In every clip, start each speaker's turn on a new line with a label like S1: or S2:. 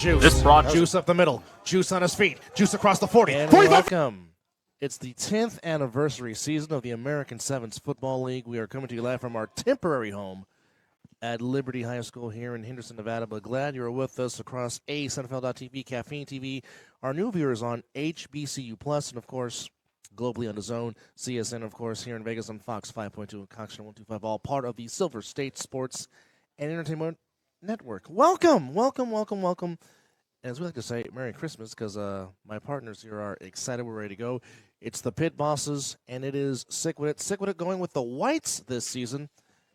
S1: Juice.
S2: This broad
S1: Juice up the middle. Juice on his feet. Juice across the 40.
S3: And
S1: 45.
S3: welcome. It's the 10th anniversary season of the American Sevens Football League. We are coming to you live from our temporary home at Liberty High School here in Henderson, Nevada. But glad you're with us across A7FL.TV, Caffeine TV, our new viewers on HBCU Plus, and of course, globally on DAZN, CSN, of course, here in Vegas on Fox 5.2 and Cox 125, all part of the Silver State Sports and Entertainment Network. Welcome, welcome, welcome, welcome. As we like to say, Merry Christmas, because my partners here are excited. We're ready to go. It's the Pit Bosses, and it is Sickwidit. Sickwidit going with the Whites this season,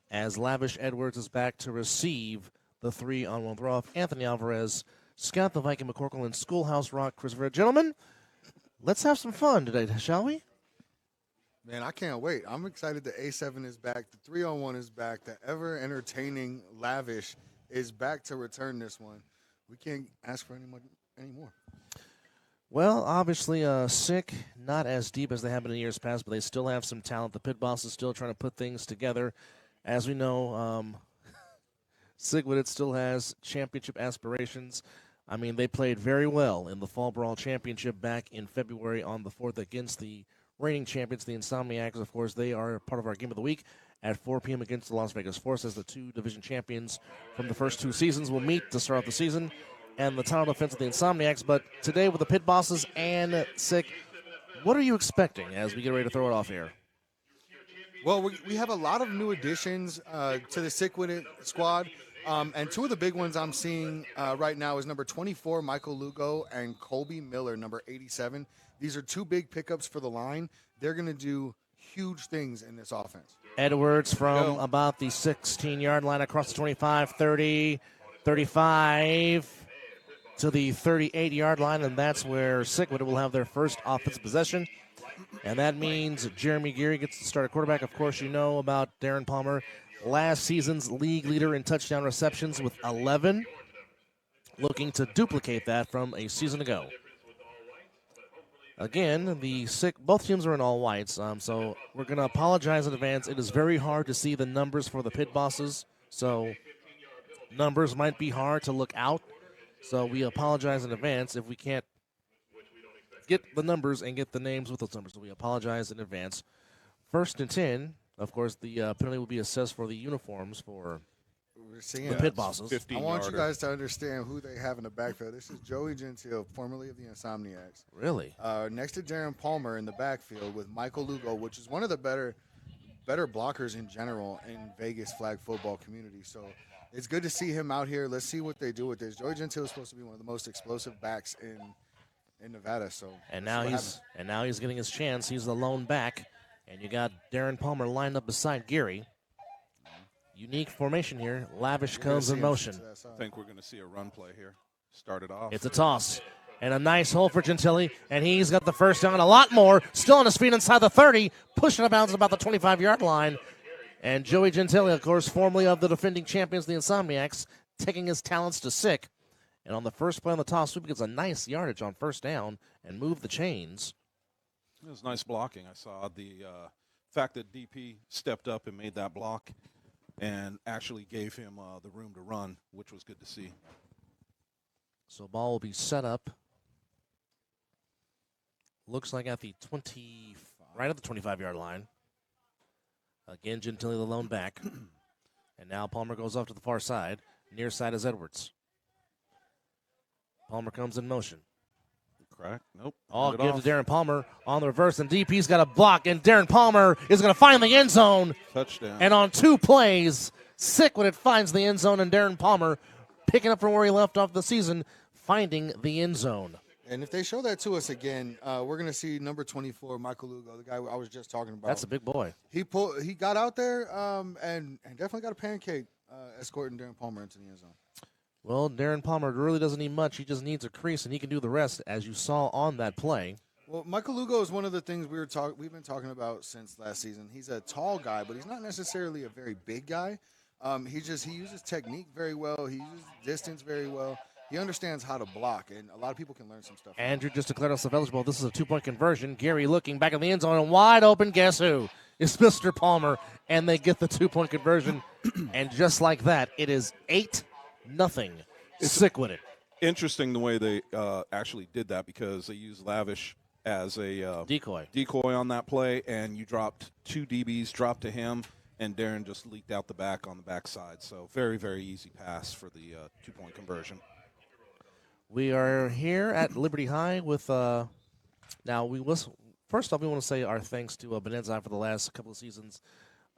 S3: as Lavish Edwards is back to receive the 3-on-1 throw-off. Anthony Alvarez, Scott the Viking McCorkle, and Schoolhouse Rock Christopher. Gentlemen, let's have some fun today, shall we?
S4: Man, I can't wait. I'm excited the A7 is back. The 3-on-1 is back. The ever-entertaining Lavish is back to return this one. We can't ask for any more.
S3: Well, obviously, Sick, not as deep as they have been in years past, but they still have some talent. The Pit Boss is still trying to put things together. As we know, Sickwidit still has championship aspirations. I mean, they played very well in the Fall Brawl Championship back in February on the 4th against the reigning champions, the Insomniacs. Of course, they are part of our game of the week at 4 p.m. against the Las Vegas Force, as the two division champions from the first two seasons will meet to start off the season, and the title defense of the Insomniacs. But today with the Pit Bosses and Sick, what are you expecting as we get ready to throw it off here?
S4: Well, we have a lot of new additions to the Sickwidit squad, and two of the big ones I'm seeing right now is number 24, Michael Lugo, and Colby Miller, number 87. These are two big pickups for the line. They're going to do huge things in this offense.
S3: Edwards from about the 16-yard line across the 25, 30, 35 to the 38-yard line, and that's where Sickwidit will have their first offensive possession. And that means Jeremy Geary gets to start at quarterback. Of course, you know about Darren Palmer, last season's league leader in touchdown receptions with 11, looking to duplicate that from a season ago. Again, both teams are in all whites, so we're going to apologize in advance. It is very hard to see the numbers for the Pit Bosses, so numbers might be hard to look out. So we apologize in advance if we can't get the numbers and get the names with those numbers. So we apologize in advance. 1st and 10, of course, the penalty will be assessed for the uniforms for the Pit Bosses.
S4: I want you guys to understand who they have in the backfield. This is Joey Gentile, formerly of the Insomniacs.
S3: Really?
S4: Next to Darren Palmer in the backfield with Michael Lugo, which is one of the better blockers in general in Vegas flag football community. So it's good to see him out here. Let's see what they do with this. Joey Gentile is supposed to be one of the most explosive backs in Nevada. So
S3: now he's getting his chance. He's the lone back, and you got Darren Palmer lined up beside Geary. Unique formation here. Lavish comes in motion.
S2: I think we're going to see a run play here. Started off.
S3: It's a toss. And a nice hole for Gentile. And he's got the first down. A lot more. Still on his feet inside the 30. Pushing out of bounds at about the 25-yard line. And Joey Gentile, of course, formerly of the defending champions, the Insomniacs, taking his talents to Sick. And on the first play on the toss sweep, he gets a nice yardage on first down and move the chains.
S2: It was nice blocking. I saw the fact that DP stepped up and made that block and actually gave him the room to run, which was good to see.
S3: So ball will be set up. Looks like at the 20, right at the 25-yard line. Again, Gentile the lone back. And now Palmer goes off to the far side. Near side is Edwards. Palmer comes in motion.
S2: Crack. Nope.
S3: All give to Darren Palmer on the reverse, and DP's got a block, and Darren Palmer is going to find the end zone.
S2: Touchdown.
S3: And on 2 plays, Sickwidit finds the end zone, and Darren Palmer picking up from where he left off the season, finding the end zone.
S4: And if they show that to us again, we're going to see number 24, Michael Lugo, the guy I was just talking about.
S3: That's a big boy.
S4: He got out there and definitely got a pancake escorting Darren Palmer into the end zone.
S3: Well, Darren Palmer really doesn't need much. He just needs a crease, and he can do the rest, as you saw on that play.
S4: Well, Michael Lugo is one of the things we've been talking about since last season. He's a tall guy, but he's not necessarily a very big guy. He uses technique very well. He uses distance very well. He understands how to block, and a lot of people can learn some stuff.
S3: Andrew just declared himself eligible. This is a 2-point conversion. Gary looking back in the end zone, and wide open. Guess who? It's Mr. Palmer, and they get the 2-point conversion. And just like that, it is 8-0. Sickwidit.
S2: interesting the way they actually did that because they used Lavish as a
S3: Decoy.
S2: on that play, and you dropped 2 DBs, dropped to him, and Darren just leaked out the back on the backside. So very, very easy pass for the 2-point conversion.
S3: We are here at Liberty High with now first off we want to say our thanks to Benenzi for the last couple of seasons,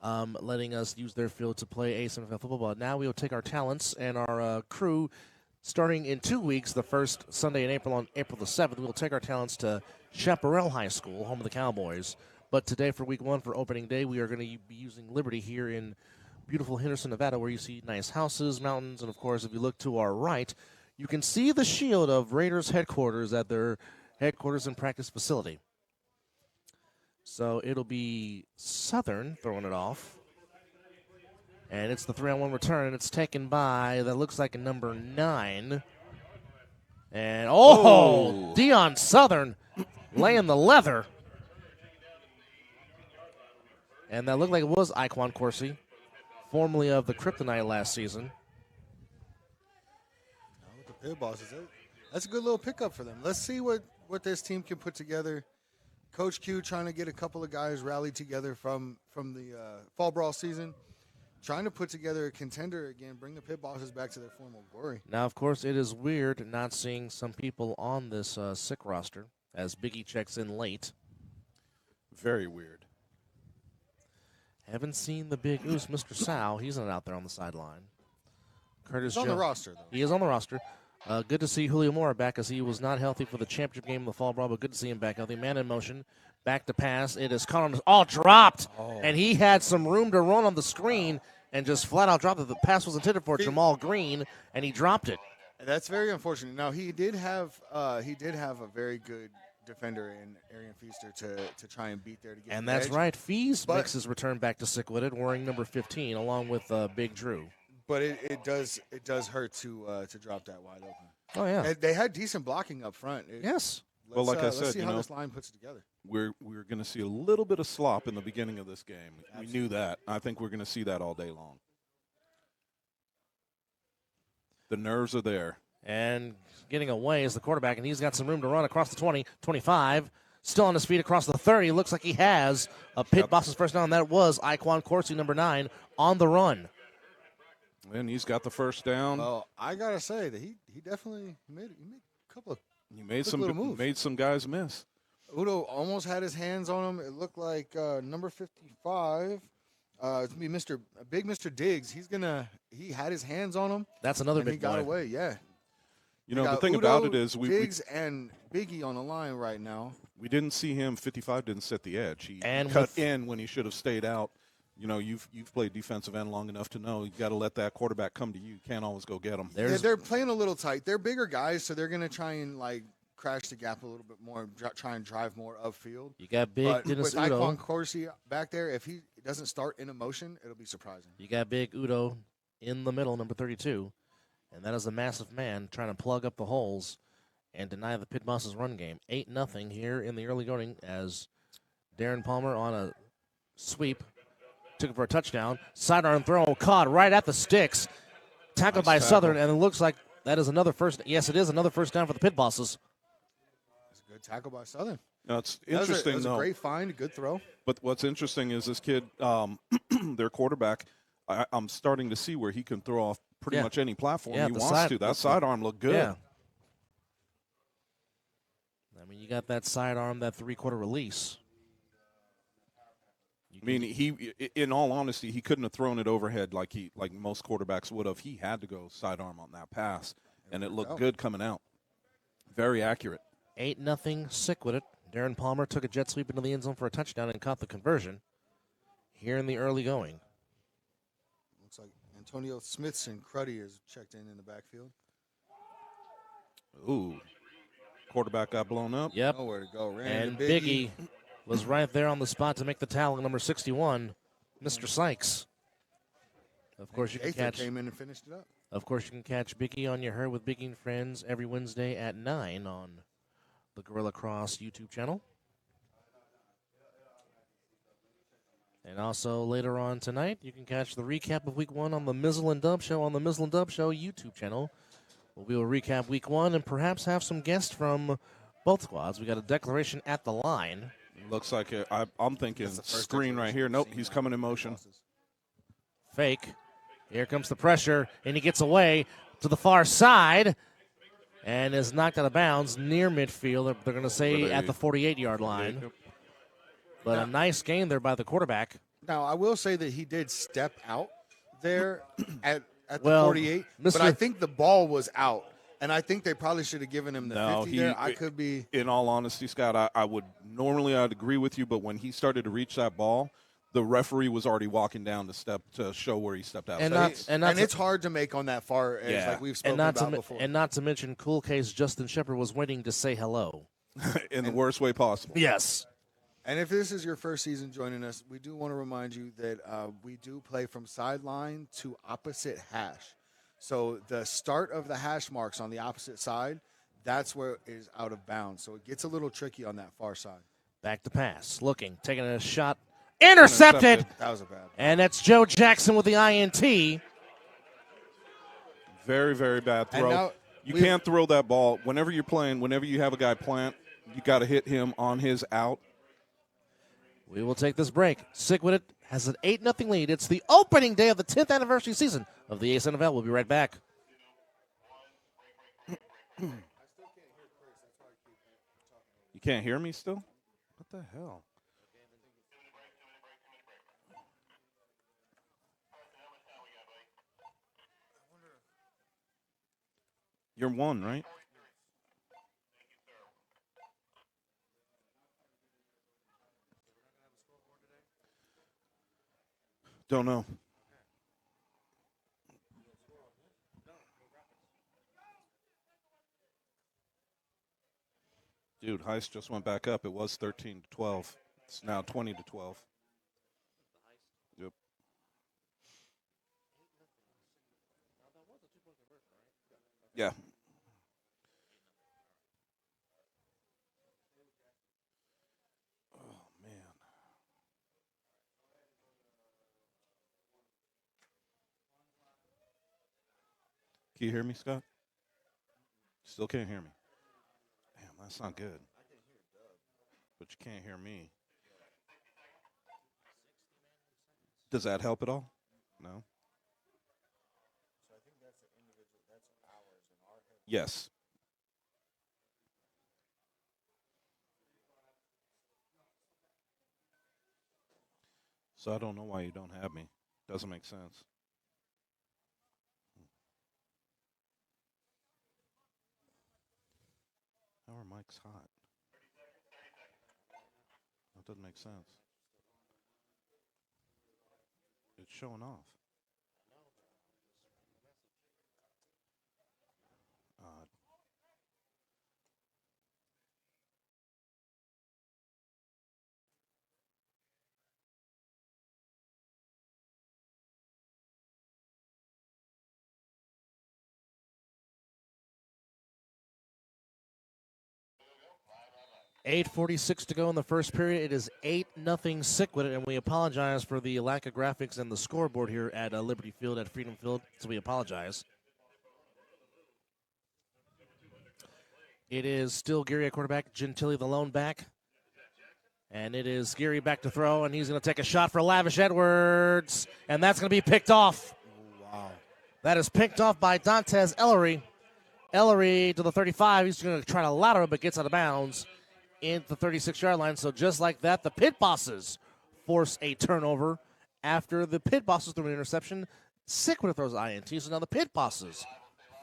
S3: letting us use their field to play A7FL football. But now we will take our talents and our crew, starting in 2 weeks, the first Sunday in April on April the 7th. We will take our talents to Chaparral High School, home of the Cowboys. But today for week 1, for opening day, we are going to be using Liberty here in beautiful Henderson, Nevada, where you see nice houses, mountains, and of course, if you look to our right, you can see the shield of Raiders headquarters at their headquarters and practice facility. So it'll be Southern throwing it off. And it's the 3-on-1 return, and it's taken by, that looks like a number 9. And, Dion Southern laying the leather. And that looked like it was Iquan Corsi, formerly of the Kryptonite last season.
S4: With the Pit Bosses, that's a good little pickup for them. Let's see what this team can put together. Coach Q trying to get a couple of guys rallied together from the fall brawl season, trying to put together a contender again, bring the Pit Bosses back to their former glory.
S3: Now, of course, it is weird not seeing some people on this sick roster as Biggie checks in late.
S2: Very weird.
S3: Haven't seen the big oos, Mr. Sal. He's not out there on the sideline. Curtis
S4: He's on the roster, though.
S3: He is on the roster. Good to see Julio Mora back as he was not healthy for the championship game in the fall brawl, but good to see him back healthy. Man in motion. Back to pass. It is caught on all dropped. And he had some room to run on the screen and just flat out dropped it. The pass was intended for Jamal Green, and he dropped it.
S4: That's very unfortunate. Now, he did have a very good defender in Arian Feaster to try and beat there to get
S3: And
S4: the
S3: that's
S4: edge.
S3: right. Fees makes his return back to Sickwidit wearing number 15 along with Big Drew.
S4: But it does hurt to drop that wide open.
S3: Oh, yeah.
S4: They had decent blocking up front.
S3: Yes.
S2: Well, like I
S4: let's
S2: said,
S4: see how this line puts it together.
S2: We're going to see a little bit of slop in the beginning of this game. Absolutely. We knew that. I think we're going to see that all day long. The nerves are there.
S3: And getting away is the quarterback, and he's got some room to run across the 20, 25. Still on his feet across the 30. Looks like he has a Pit Bosses first down. That was Iquan Corsi, number 9, on the run.
S2: And he's got the first down.
S4: Well, I got to say that he definitely made a couple of
S2: He made some guys miss.
S4: Udo almost had his hands on him. It looked like number 55. It's gonna be Mr. Diggs. He had his hands on him.
S3: That's another
S4: and
S3: big
S4: he got
S3: boy.
S4: away. Yeah.
S2: You know, the thing about it is
S4: Diggs and Biggie on the line right now.
S2: We didn't see him. 55 didn't set the edge. He
S3: And
S2: cut in when he should have stayed out. You know, you've played defensive end long enough to know you got to let that quarterback come to you. You can't always go get him.
S4: They're playing a little tight. They're bigger guys, so they're going to try and crash the gap a little bit more, try and drive more upfield.
S3: You got big Dennis
S4: with
S3: Udo.
S4: Iquan Corsi back there, if he doesn't start in a motion, it'll be surprising.
S3: You got big Udo in the middle, number 32. And that is a massive man trying to plug up the holes and deny the Pit Bosses run game. 8-0 here in the early going as Darren Palmer on a sweep. Took it for a touchdown. Sidearm throw caught right at the sticks. Tackled by Southern, and it looks like that is another first. Yes, it is another first down for the Pit Bosses.
S4: It's a good tackle by Southern.
S2: Now, it's interesting,
S4: that was a great find, a good throw.
S2: But what's interesting is this kid, their quarterback, I'm starting to see where he can throw off pretty much any platform he wants to. That sidearm looked good.
S3: Yeah. I mean, you got that sidearm, that three-quarter release.
S2: I mean, in all honesty, he couldn't have thrown it overhead like most quarterbacks would have. He had to go sidearm on that pass, and it looked good coming out. Very accurate.
S3: 8-0 Sickwidit. Darren Palmer took a jet sweep into the end zone for a touchdown and caught the conversion here in the early going.
S4: Looks like Antonio Smithson Cruddy is checked in the backfield.
S2: Ooh. Quarterback got blown up.
S3: Yep.
S4: Nowhere to go.
S3: And Biggie was right there on the spot to make the tackle, number 61, Mr. Sykes. Of course, you can catch.
S4: Came in and finished it up.
S3: Of course, you can catch Biggie on Your Herd with Biggie and Friends every Wednesday at 9 on the Gorilla Cross YouTube channel. And also later on tonight, you can catch the recap of Week 1 on the Mizzle and Dub Show on the Mizzle and Dub Show YouTube channel We will recap week 1 and perhaps have some guests from both squads. We got a declaration at the line.
S2: Looks like I'm thinking screen right here. Nope, he's coming in motion.
S3: Fake. Here comes the pressure, and he gets away to the far side and is knocked out of bounds near midfield. They're going to say at the 48-yard line.
S2: Yep.
S3: But a nice game there by the quarterback.
S4: Now, I will say that he did step out there at the
S3: Well,
S4: 48, but I think the ball was out, and I think they probably should have given him the 50 there. I could be.
S2: In all honesty, Scott, I'd agree with you, but when he started to reach that ball, the referee was already walking down the step to show where he stepped out.
S4: And it's hard to make on that far edge, like we've spoken about before.
S3: And not to mention, cool case Justin Shepard was waiting to say hello.
S2: In the worst way possible.
S3: Yes.
S4: And if this is your first season joining us, we do want to remind you that we do play from sideline to opposite hash. So the start of the hash marks on the opposite side, that's where it is out of bounds. So it gets a little tricky on that far side.
S3: Back to pass. Looking. Taking a shot. Intercepted.
S4: That was a bad one.
S3: And that's Joe Jackson with the INT.
S2: Very, very bad throw. You can't throw that ball. Whenever you're playing, whenever you have a guy plant, you got to hit him on his out.
S3: We will take this break. Sickwidit has an 8-0 lead. It's the opening day of the 10th anniversary season of the A7FL. We'll be right back.
S2: You can't hear me still? What the hell? You're 1, right? Don't know. Dude, Heist just went back up. It was 13-12. It's now 20-12. Yep. Yeah. Oh, man. Can you hear me, Scott? Still can't hear me. Damn, that's not good. But you can't hear me. Does that help at all? No? Yes. So I don't know why you don't have me. Doesn't make sense. How are mics hot? That doesn't make sense. It's showing off. Odd.
S3: .8:46 to go in the first period. It is 8-0 Sickwidit, and we apologize for the lack of graphics and the scoreboard here at Liberty Field, at Freedom Field, so we apologize. It is still Gary at quarterback, Gentili the lone back. And it is Gary back to throw, and he's going to take a shot for Lavish Edwards, and that's going to be picked off.
S4: Wow.
S3: That is picked off by Dantes Ellery. Ellery to the 35. He's going to try to lateral, but gets out of bounds into the 36-yard line. So just like that, the Pit Bosses force a turnover after the Pit Bosses threw an interception. Sickwidit throws INT, so now the Pit Bosses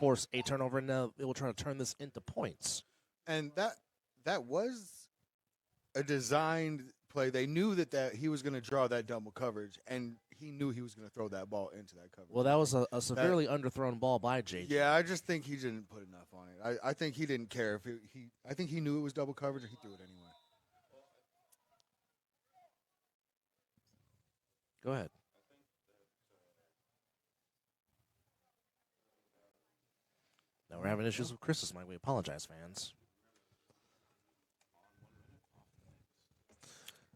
S3: force a turnover, and now they will try to turn this into points.
S4: And that was a designed play. They knew that he was going to draw that double coverage, and he knew he was going to throw that ball into that coverage.
S3: Well, that was a severely underthrown ball by JJ.
S4: Yeah, I just think he didn't put enough on it. I think he didn't care if I think he knew it was double coverage, and he threw it anyway.
S3: Go ahead. Now we're having issues with Chris's mic. We apologize, fans.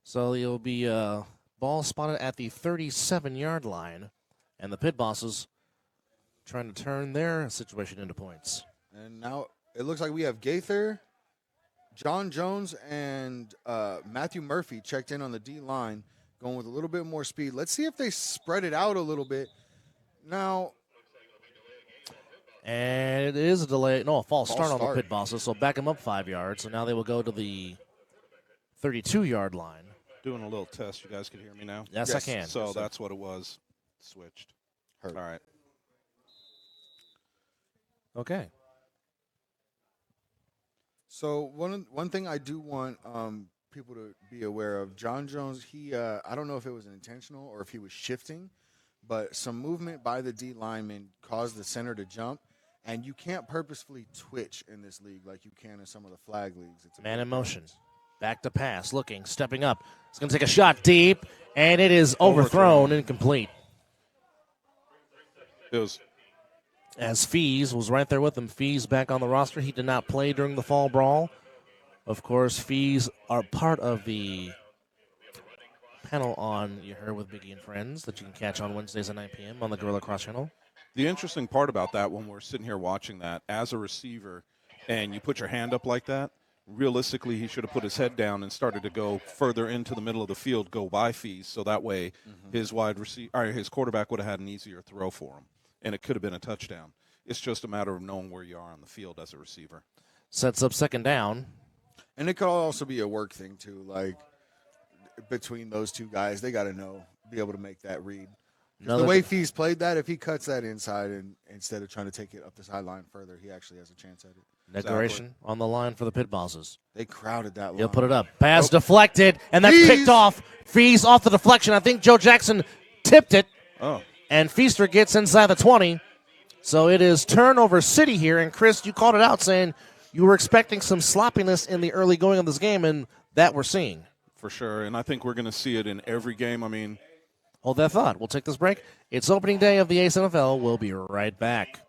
S3: So it'll be ball spotted at the 37-yard line, and the Pit Bosses trying to turn their situation into points.
S4: And now it looks like we have Gaither, John Jones, and Matthew Murphy checked in on the D line, going with a little bit more speed. Let's see if they spread it out a little bit. Now,
S3: And it is a delay. No, a false start on the
S4: start.
S3: pit bosses. So back them up 5 yards. So now they will go to the 32-yard line.
S2: Doing a little test. You guys can hear me now?
S3: Yes, I can.
S2: So that's what it was. Switched.
S4: Heard.
S2: All right.
S3: Okay.
S4: So one thing I do want people to be aware of, John Jones, he I don't know if it was intentional or if he was shifting, but some movement by the D lineman caused the center to jump, and you can't purposefully twitch in this league like you can in some of the flag leagues. It's a
S3: Man
S4: big
S3: in motion.
S4: difference.
S3: Back to pass. Looking. Stepping up. He's going to take a shot deep. And it is overthrown. Incomplete.
S2: It was
S3: As Fees was right there with him. Fees back on the roster. He did not play during the fall brawl. Of course, Fees are part of the panel on You Heard with Biggie and Friends that you can catch on Wednesdays at 9 p.m. on the Gorilla Cross channel.
S2: the interesting part about that when we're sitting here watching that, as a receiver, and you put your hand up like that, realistically he should have put his head down and started to go further into the middle of the field, go by Fees, so that way his his quarterback would have had an easier throw for him, and it could have been a touchdown. It's just a matter of knowing where you are on the field as a receiver.
S3: Sets up second down.
S4: And it could also be a work thing too, like between those two guys, they got to be able to make that read. 'Cause the way Fees played that, if he cuts that inside and instead of trying to take it up the sideline further, he actually has a chance at it.
S3: Declaration on the line for the pit bosses.
S4: They crowded that line.
S3: He'll put it up. Pass deflected, and that's
S4: Fees.
S3: picked off. Fees off the deflection. I think Joe Jackson tipped it,
S2: Oh,
S3: and Feaster gets inside the 20. So it is turnover city here. And, Chris, you called it out saying you were expecting some sloppiness in the early going of this game, and that we're seeing.
S2: for sure, and I think we're going to see it in every game. I mean,
S3: Hold that thought. We'll take this break. It's opening day of the A7FL. We'll be right back.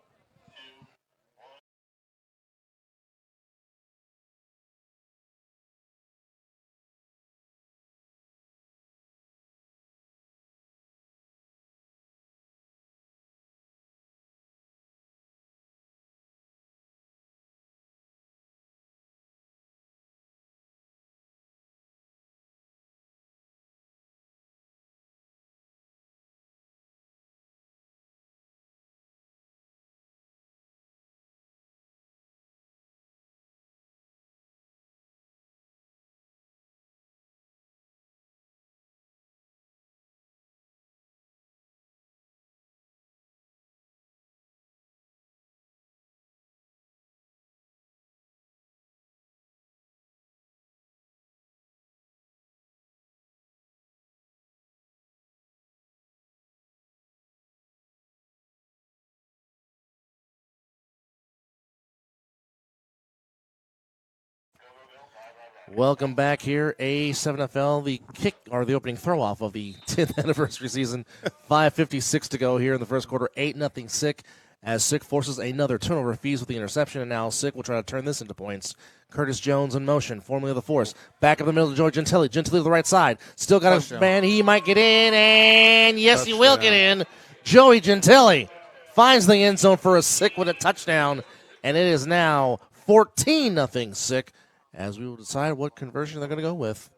S3: Welcome back here, A7FL, the kick or the opening throw off of the 10th anniversary season. 5:56 to go here in the first quarter. 8-0 Sick as Sick forces another turnover. Fees with the interception, and now Sick will try to turn this into points. Curtis Jones in motion, formerly of the Force. Back up the middle to Joey Gentile. Gentile to the right side. Still got
S4: Touchdown.
S3: a man. He might get in, and yes, he will
S4: Touchdown.
S3: get in. Joey Gentile finds the end zone for a Sickwidit touchdown, and it is now 14-0 Sick. As we will decide what conversion they're going to go with.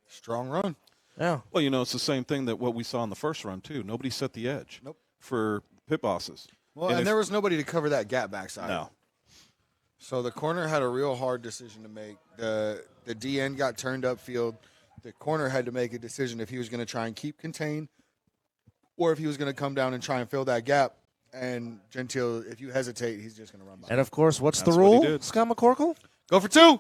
S4: Strong run.
S3: Yeah.
S2: well, it's the same thing that what we saw in the first run too. Nobody set the edge.
S4: Nope.
S2: For pit bosses.
S4: Well,
S2: And
S4: and
S2: if-
S4: there was nobody to cover that gap backside.
S2: No.
S4: So the corner had a real hard decision to make. The DN got turned upfield. The corner had to make a decision if he was going to try and keep contained or if he was going to come down and try and fill that gap. And Gentile, if you hesitate, he's just going to run by.
S3: And, of course, what's
S2: That's
S3: the
S2: what he
S3: rule,
S2: did.
S3: Scott McCorkle?
S4: Go for two.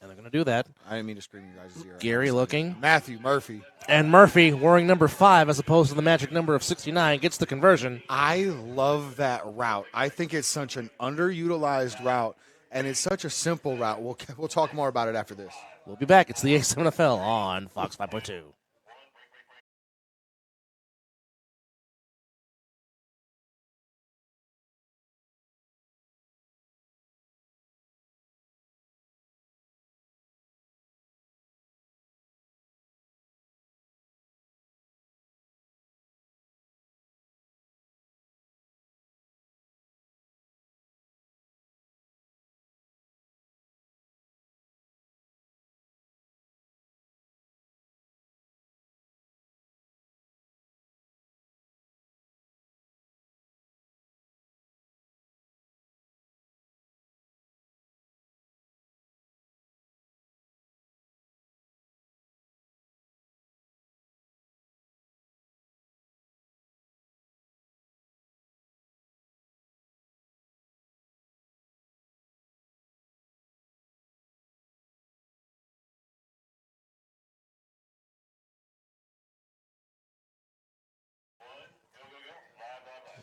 S3: And they're going to do that.
S4: I didn't mean to scream you guys' ear.
S3: Gary looking.
S4: Matthew Murphy.
S3: And Murphy, wearing number 5 as opposed to the magic number of 69, gets the conversion.
S4: I love that route. I think it's such an underutilized route, and it's such a simple route. We'll talk more about it after this.
S3: We'll be back. It's the A7FL on Fox 5.2.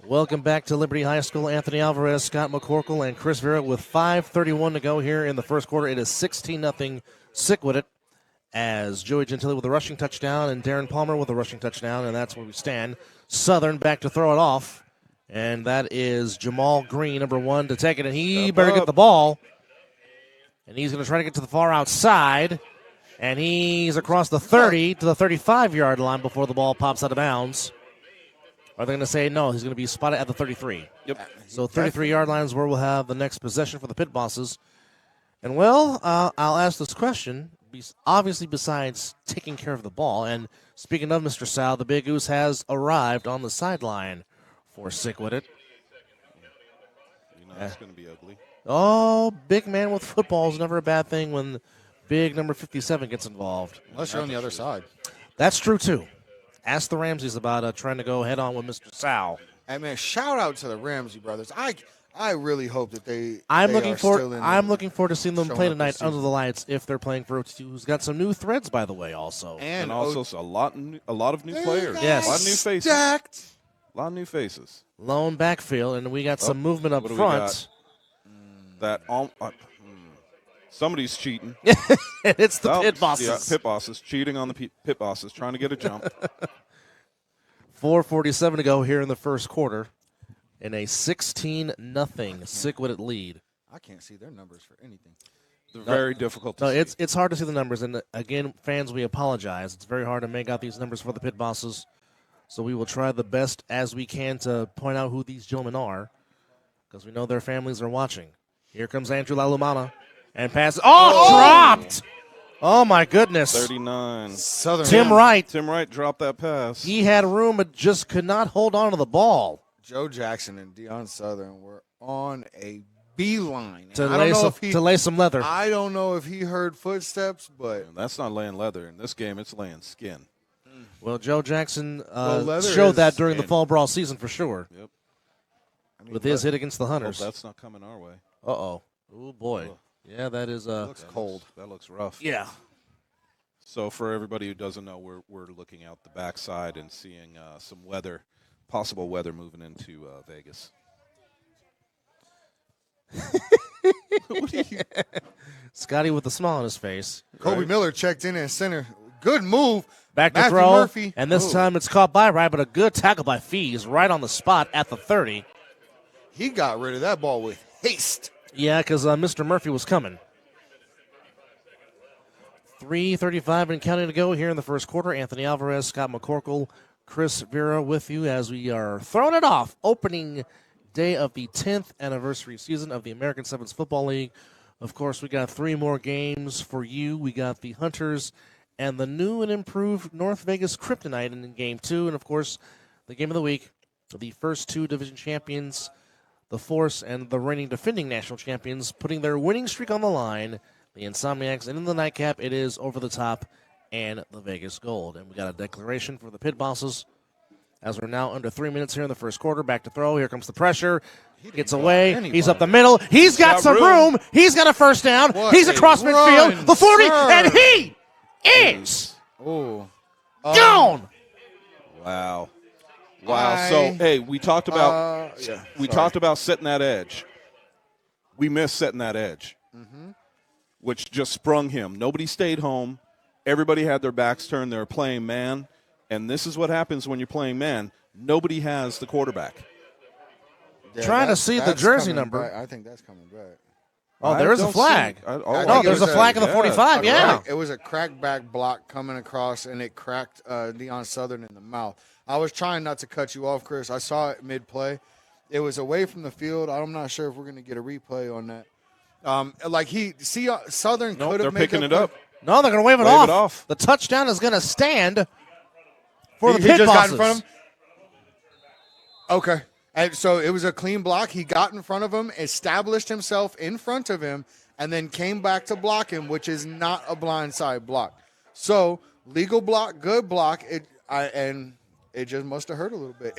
S3: Welcome back to Liberty High School. Anthony Alvarez, Scott McCorkle, and Chris Vera with 5:31 to go here in the first quarter. It is 16-0 Sickwidit as Joey Gentili with a rushing touchdown and Darren Palmer with a rushing touchdown, and that's where we stand. Southern back to throw it off, and that is Jamal Green, number 1, to take it, and he better get the ball. And he's going to try to get to the far outside, and he's across the 30 to the 35-yard line before the ball pops out of bounds. Are they going to say no? He's going to be spotted at the 33.
S2: Yep.
S3: So 33-yard line is where we'll have the next possession for the Pit Bosses. And, well, I'll ask this question. Obviously, besides taking care of the ball, and speaking of Mr. Sal, the Big Goose has arrived on the sideline for Sickwidit.
S2: You know it's going to be ugly.
S3: Oh, big man with football is never a bad thing when big number 57 gets involved.
S4: Unless you're on the other side.
S3: That's true, too. Ask the Ramseys about trying to go head-on with Mr. Sal.
S4: Hey, man, shout out to the Ramsey brothers. I really hope that
S3: I'm looking forward to seeing them play tonight under the lights if they're playing for OT2, who's got some new threads, by the way, also.
S2: And also a lot of new players.
S3: Yes.
S2: A lot of new faces.
S4: Stacked.
S2: A lot of new faces.
S3: Lone backfield, and we got some movement up
S2: what do we
S3: front.
S2: That somebody's cheating.
S3: It's the Pit Bosses.
S2: Yeah, Pit Bosses cheating on the Pit Bosses, trying to get a jump.
S3: 4:47 to go here in the first quarter, in a 16-0 Sickwidit lead.
S4: I can't see their numbers for anything.
S2: They're very difficult to see.
S3: It's hard to see the numbers, and again, fans, we apologize. It's very hard to make out these numbers for the Pit Bosses, so we will try the best as we can to point out who these gentlemen are, because we know their families are watching. Here comes Andrew Lalumana, and passes. Dropped! Oh, my goodness.
S2: 39.
S4: Southern.
S3: Tim Wright.
S2: Tim Wright dropped that pass.
S3: He had room, but just could not hold on to the ball.
S4: Joe Jackson and Deion Southern were on a beeline.
S3: To lay some leather.
S4: I don't know if he heard footsteps, but
S2: That's not laying leather. In this game, it's laying skin.
S3: Well, Joe Jackson
S4: leather
S3: showed
S4: is
S3: that during the
S2: skin.
S3: fall brawl season for sure.
S2: Yep.
S3: With his hit against the
S2: Hope
S3: Hunters.
S2: that's not coming our way.
S3: Uh-oh. Oh, boy. Yeah, that is
S4: looks cold.
S2: That looks rough.
S3: Yeah.
S2: So for everybody who doesn't know, we're looking out the backside and seeing some possible weather moving into Vegas.
S3: What are you? Scotty with a smile on his face.
S4: Kobe Miller checked in at center. Good move.
S3: Back to
S4: Matthew
S3: throw.
S4: Murphy.
S3: And this time it's caught by Wright, but a good tackle by Fees right on the spot at the 30.
S4: He got rid of that ball with haste.
S3: Yeah, because Mr. Murphy was coming. 3:35 and counting to go here in the first quarter. Anthony Alvarez, Scott McCorkle, Chris Vera with you as we are throwing it off. Opening day of the 10th anniversary season of the American Sevens Football League. Of course, we got 3 more games for you. We got the Hunters and the new and improved North Vegas Kryptonite in game 2. And, of course, the game of the week, the first 2 division champions, the Force and the reigning defending national champions, putting their winning streak on the line. The Insomniacs, and in the nightcap, it is Over the Top and the Vegas Gold. And we got a declaration for the Pit Bosses as we're now under 3 minutes here in the first quarter. Back to throw. Here comes the pressure. Gets away. He's up the middle. He's got some room. He's got a first down. He's across midfield. The 40, and he is gone.
S2: Wow. So, hey, we talked about talked about setting that edge. We missed setting that edge. Which just sprung him. Nobody stayed home. Everybody had their backs turned. They were playing man. And this is what happens when you're playing man. Nobody has the quarterback.
S4: Yeah,
S3: Trying to see the jersey number.
S4: Back. I think that's coming back.
S3: Oh, there is a flag. There's a flag in the 45, yeah.
S4: It was a crackback block coming across, and it cracked Deion Southern in the mouth. I was trying not to cut you off, Chris. I saw it mid-play. It was away from the field. I'm not sure if we're going to get a replay on that. Southern could have
S2: they're
S4: made
S2: picking
S4: that
S2: it up.
S3: No, they're going to wave it off. The touchdown is going to stand for the Pit
S4: just
S3: Bosses.
S4: got in front of him? Okay. And so it was a clean block. He got in front of him, established himself in front of him, and then came back to block him, which is not a blindside block. So legal block, good block, and it just must have hurt a little bit.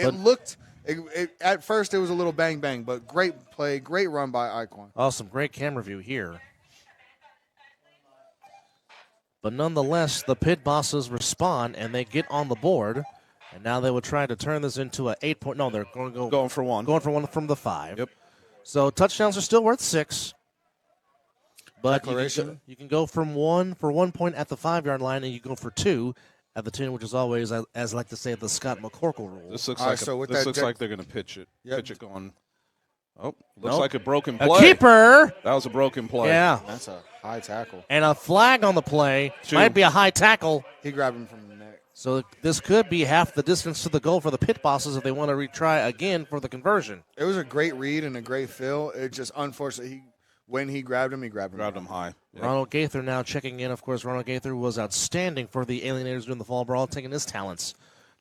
S4: At first it was a little bang-bang, but great play, great run by Iquan.
S3: Awesome, great camera view here. But nonetheless, the Pit Bosses respond, and they get on the board. And now they will try to turn this into an 8-point. No, they're going to go
S2: Going for one.
S3: Going for one from the 5.
S2: Yep.
S3: So touchdowns are still worth 6. But
S4: Declaration.
S3: you can go from 1 for 1 point at the 5-yard line, and you go for 2 at the 10, which is always, as I like to say, the Scott McCorkle rule.
S2: This looks
S4: All right,
S2: like
S4: so with
S2: this
S4: that
S2: looks
S4: deck-
S2: like they're going to pitch it.
S4: Yep.
S2: Pitch it going. Oh, looks
S3: Nope.
S2: like a broken
S3: A
S2: play.
S3: keeper.
S2: That was a broken play.
S3: Yeah.
S4: That's a high tackle.
S3: And a flag on the play.
S2: 2.
S3: Might be a high tackle.
S4: He grabbed him from the neck.
S3: So this could be half the distance to the goal for the Pit Bosses if they want to retry again for the conversion.
S4: It was a great read and a great fill. It just unfortunately, when he grabbed him,
S2: Grabbed him high. Yep.
S3: Ronald Gaither now checking in. Of course, Ronald Gaither was outstanding for the Alienators during the fall brawl, taking his talents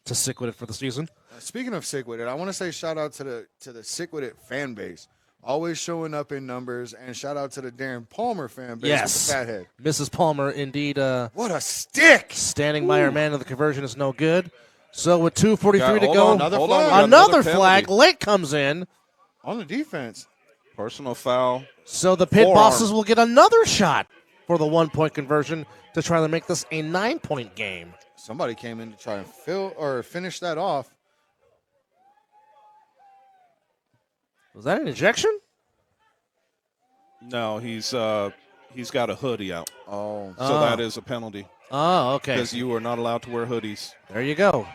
S3: to Sickwidit for the season.
S4: Speaking of Sickwidit, I want to say shout out to the Sickwidit fan base, always showing up in numbers, and shout out to the Darren Palmer fan base
S3: Yes.
S4: with the fathead.
S3: Mrs. Palmer, indeed,
S4: What a stick!
S3: standing by her man, and the conversion is no good. So with 2:43
S2: Yeah,
S3: to
S2: hold
S3: go,
S2: on,
S4: Another
S2: hold on,
S4: flag.
S2: we got
S3: another
S2: penalty.
S3: flag late comes in.
S4: On the defense.
S2: Personal foul.
S3: So the Pit
S2: Forearm.
S3: Bosses will get another shot for the 1-point conversion to try to make this a 9-point game.
S4: Somebody came in to try and finish that off.
S3: Was that an ejection?
S2: No, he's got a hoodie out.
S4: Oh.
S2: So that is a penalty
S3: Oh, okay.
S2: because you are not allowed to wear hoodies.
S3: There you go.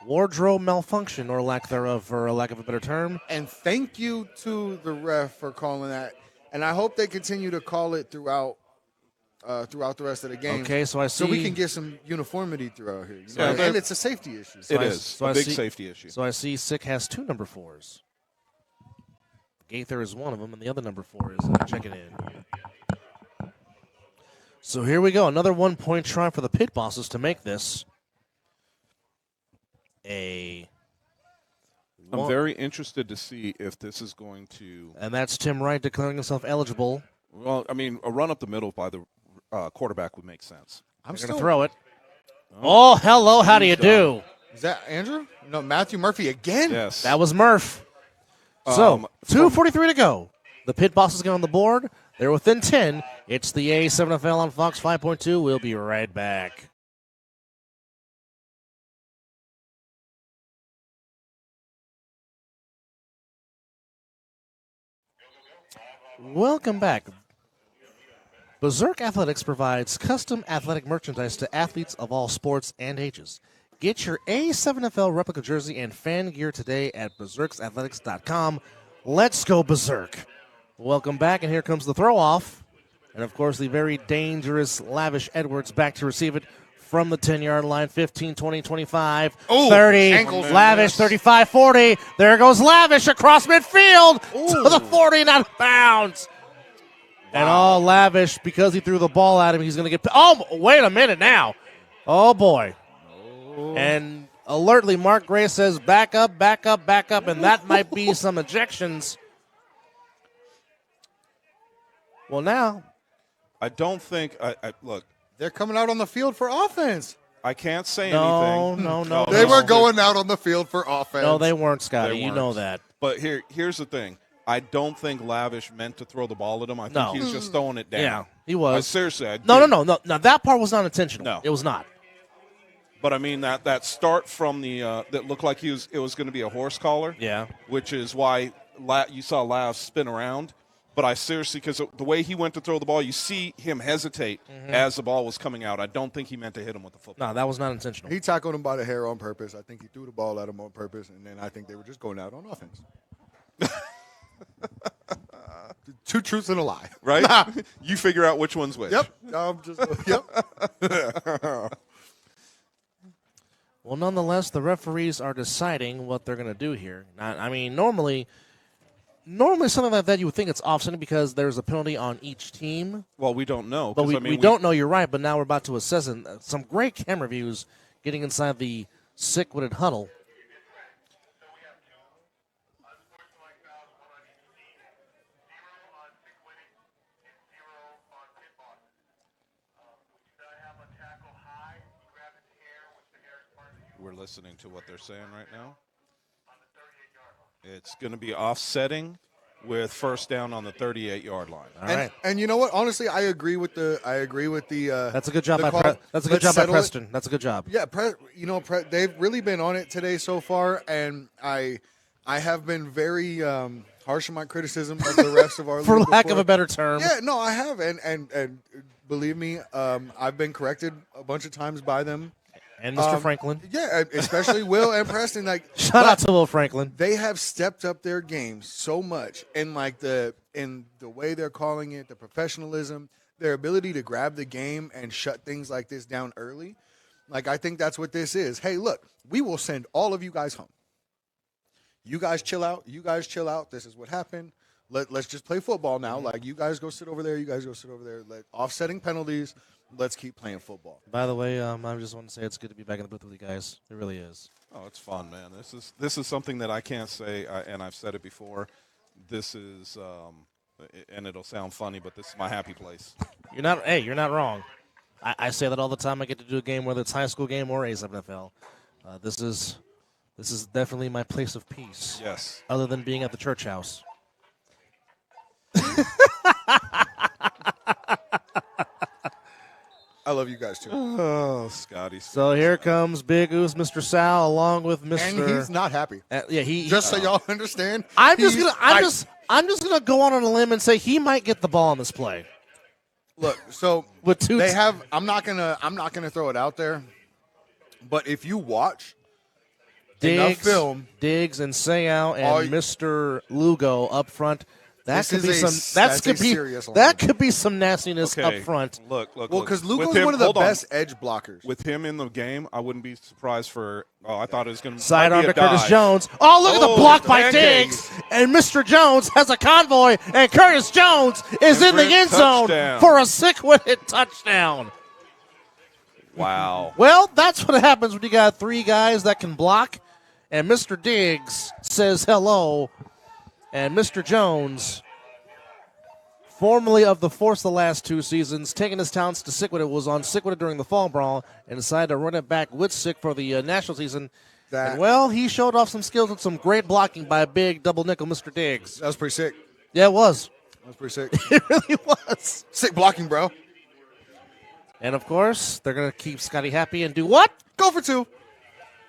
S3: Wardrobe malfunction, or lack thereof, for a lack of a better term.
S4: And thank you to the ref for calling that. And I hope they continue to call it throughout the rest of the game.
S3: Okay, so I see.
S4: So we can get some uniformity throughout here.
S2: Yeah,
S4: And
S2: they're-
S4: it's a safety issue.
S2: It
S3: I-
S2: is
S3: so
S2: a
S3: I
S2: big
S3: see-
S2: safety issue.
S3: So I see Sick has 2 number 4s. Gaither is one of them, and the other number 4 is checking in. So here we go. Another 1-point try for the Pit Bosses to make this a.
S2: I'm very interested to see if this is going to.
S3: And that's Tim Wright declaring himself eligible.
S2: Well, I mean, a run up the middle by the quarterback would make sense.
S4: I'm
S3: They're going
S4: still
S3: to throw it. Oh, hello. How do you
S2: He's done.
S3: do?
S4: Is that Andrew? No, Matthew Murphy again?
S2: Yes.
S3: That was Murph. So, 2:43 to go. The Pit Bosses get on the board. They're within 10. It's the A7FL on Fox 5.2. We'll be right back. Welcome back. Berserk Athletics provides custom athletic merchandise to athletes of all sports and ages. Get your A7FL replica jersey and fan gear today at berserksathletics.com. Let's go Berserk. Welcome back, and here comes the throw-off. And, of course, the very dangerous Lavish Edwards back to receive it from the 10-yard line, 15, 20, 25,
S4: Ooh,
S3: 30,
S4: ankles.
S3: Lavish, 35, 40. There goes Lavish across midfield to the 40 and out of bounds. And all Lavish, because he threw the ball at him, he's going to get – oh, wait a minute now. Oh, boy. And alertly, Mark Gray says, back up, back up, back up, and that might be some ejections. Well, now,
S2: I don't think. Look,
S4: They're coming out on the field for offense.
S2: I can't say
S3: no,
S2: anything.
S3: no.
S4: They were going out on the field for offense.
S3: No, they weren't, Scotty.
S2: They
S3: You know
S2: weren't.
S3: that.
S2: But here's the thing. I don't think Lavish meant to throw the ball at him. I think
S3: No.
S2: he was just throwing it down.
S3: Yeah, he was.
S2: Seriously. I
S3: No.
S2: did.
S3: Now, that part was not intentional.
S2: No.
S3: It was not.
S2: But I mean that start from the that looked like it was going to be a horse collar.
S3: Yeah.
S2: Which is why you saw Lav spin around. But I seriously, because the way he went to throw the ball, you see him hesitate as the ball was coming out. I don't think he meant to hit him with the football.
S3: No, that was not intentional.
S4: He tackled him by the hair on purpose. I think he threw the ball at him on purpose, and then I think they were just going out on offense. Two truths and a lie.
S2: Right? You figure out which one's which.
S4: Yep. I'm just. Yep.
S3: Well, nonetheless, the referees are deciding what they're going to do here. Now, I mean, normally something like that you would think it's offsetting because there's a penalty on each team.
S2: Well, we don't know.
S3: But
S2: 'cause,
S3: we don't know. You're right. But now we're about to assess it. Some great camera views getting inside the Sickwidit huddle.
S2: We're listening to what they're saying right now. It's going to be offsetting with first down on the 38-yard line.
S3: All right.
S4: And you know what? Honestly, I agree with the.
S3: That's a good job
S4: the
S3: by
S4: call.
S3: that's a good
S4: Let's
S3: job by
S4: settle it.
S3: Preston. That's a good job.
S4: Yeah, they've really been on it today so far, and I have been very harsh in my criticism of the refs of our
S3: For
S4: league
S3: lack
S4: before.
S3: of a better term.
S4: Yeah, no, I have, and believe me, I've been corrected a bunch of times by them.
S3: And Mr. Franklin.
S4: Yeah, especially Will and Preston. Like,
S3: Shout out to Will Franklin.
S4: they have stepped up their game so much, and like the way they're calling it, the professionalism, their ability to grab the game and shut things like this down early. Like, I think that's what this is. Hey, look, we will send all of you guys home. You guys chill out. You guys chill out. This is what happened. Let's just play football now. Like, you guys go sit over there. You guys go sit over there. Offsetting penalties. Let's keep playing football.
S3: By the way, I just want to say it's good to be back in the booth with you guys. It really is.
S2: Oh, it's fun, man. This is something that I can't say, and I've said it before. This is, and it'll sound funny, but this is my happy place.
S3: You're not wrong. I say that all the time. I get to do a game, whether it's high school game or A7FL. This is definitely my place of peace.
S2: Yes.
S3: Other than being at the church house.
S4: I love you guys too.
S2: Oh, Scotty.
S3: So here comes Big Oos, Mr. Sal, along with Mr.
S4: And he's not happy.
S3: He
S4: Just so y'all understand.
S3: I'm
S4: he's-
S3: just gonna go on a limb and say he might get the ball on this play.
S4: Look, so
S3: With two
S4: they have. I'm not gonna throw it out there, but if you watch enough film,
S3: Diggs and Sayao
S4: All
S3: and
S4: you-
S3: Mr. Lugo up front. That
S4: This
S3: could
S4: is
S3: be
S4: a-
S3: some.
S4: that's a serious line.
S3: That could be some nastiness
S2: Okay,
S3: up front.
S2: Look.
S4: well,
S2: look.
S4: because
S2: With
S4: Lugo's
S2: him-
S4: one of the
S2: hold on.
S4: best edge blockers.
S2: With him in the game, I wouldn't be surprised for. Oh, I thought it was going to
S3: Sidearm
S2: be
S3: to
S2: a
S3: Curtis
S2: dive.
S3: Jones. Oh, look at the
S2: Oh,
S3: block by
S2: pancakes.
S3: Diggs. And Mr. Jones has a convoy, and Curtis Jones is in the
S2: And for a
S3: end zone
S2: touchdown.
S3: for a Sickwidit touchdown.
S2: Wow.
S3: Well, that's what happens when you got three guys that can block, and Mr. Diggs says hello, and Mr. Jones, formerly of the Force the last 2 seasons, taking his talents to Sickwidit, was on Sickwidit during the fall brawl and decided to run it back with Sick for the national season. And, well, he showed off some skills with some great blocking by a big double nickel Mr. Diggs.
S4: That was pretty sick.
S3: Yeah, it was.
S4: That was pretty sick.
S3: It really was.
S4: Sick blocking, bro.
S3: And, of course, they're going to keep Scotty happy and do what?
S4: Go for 2.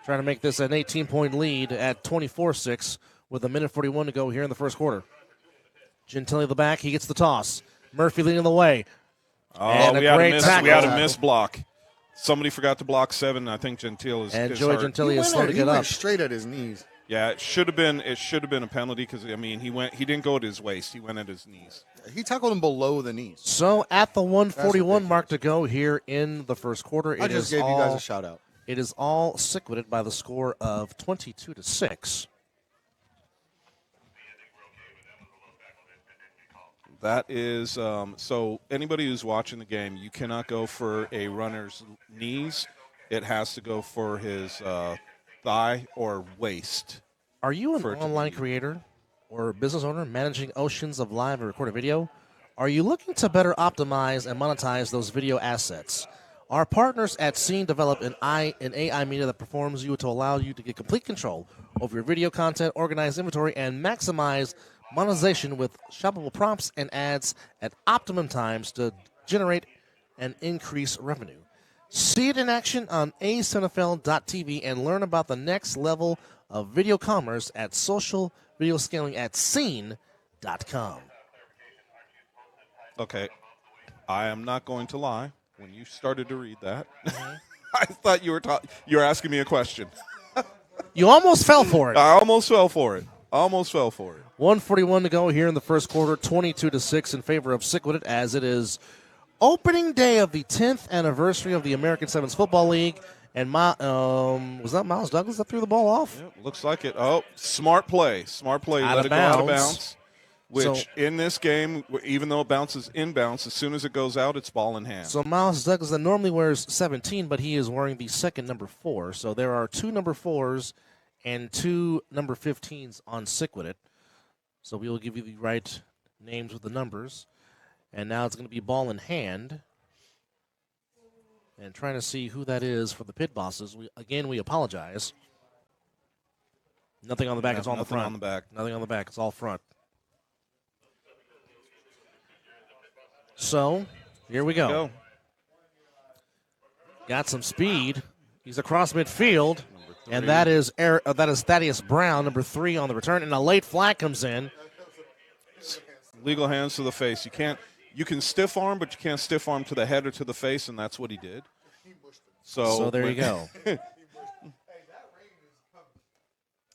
S3: Trying to make this an 18-point lead at 24-6 with 1:41 to go here in the first quarter. Gentili the back, he gets the toss. Murphy leading the way.
S2: Oh,
S3: And a
S2: we had
S3: great
S2: a miss.
S3: tackle.
S2: We had a miss block. Somebody forgot to block 7. I think Gentile is.
S3: And
S2: is
S3: Joey
S2: hurt.
S3: Gentili is slow to
S4: He
S3: get
S4: went
S3: up.
S4: straight at his knees.
S2: Yeah, it should have been. It should have been a penalty because He didn't go at his waist. He went at his knees.
S4: He tackled him below the knees.
S3: So at the 141
S4: That's
S3: mark to go here in the first quarter,
S4: I just gave you guys a shout out.
S3: It is all Sickwidit by the score of 22-6.
S2: That is so. Anybody who's watching the game, you cannot go for a runner's knees. It has to go for his thigh or waist.
S3: Are you an
S2: For it to
S3: online
S2: be-
S3: creator or business owner managing oceans of live and recorded video? Are you looking to better optimize and monetize those video assets? Our partners at Scene develop an AI media that performs you to allow you to get complete control over your video content, organize inventory, and maximize monetization with shoppable prompts and ads at optimum times to generate and increase revenue. See it in action on A7FL.tv and learn about the next level of video commerce at social video scaling at Scene.com.
S2: Okay, I am not going to lie. When you started to read that, I thought you were asking me a question.
S3: You almost fell for it.
S2: I almost fell for it.
S3: 1:41 to go here in the first quarter, 22-6 in favor of Sickwidit, as it is opening day of the 10th anniversary of the American Sevens Football League. And was that Miles Douglas that threw the ball off?
S2: Yep, looks like it. Oh, smart play.
S3: Out
S2: Let
S3: of
S2: it go out of
S3: bounds.
S2: bounds. Which,
S3: So-
S2: in this game, even though it bounces inbounds, as soon as it goes out, it's ball in hand.
S3: So Miles Douglas that normally wears 17, but he is wearing the second number 4. So there are 2 number 4s and 2 number 15s on Sickwidit. So we will give you the right names with the numbers. And now it's going to be ball in hand. And trying to see who that is for the pit bosses. We apologize. Nothing on the back. It's all on the
S2: Nothing
S3: front.
S2: on the back.
S3: Nothing on the back. It's all front. So, here we go. Got some speed. He's across midfield, and that is Thaddeus Brown, number 3 on the return, and a late flag comes in.
S2: Legal hands to the face. You can stiff arm, but you can't stiff arm to the head or to the face, and that's what he did.
S3: So there you go.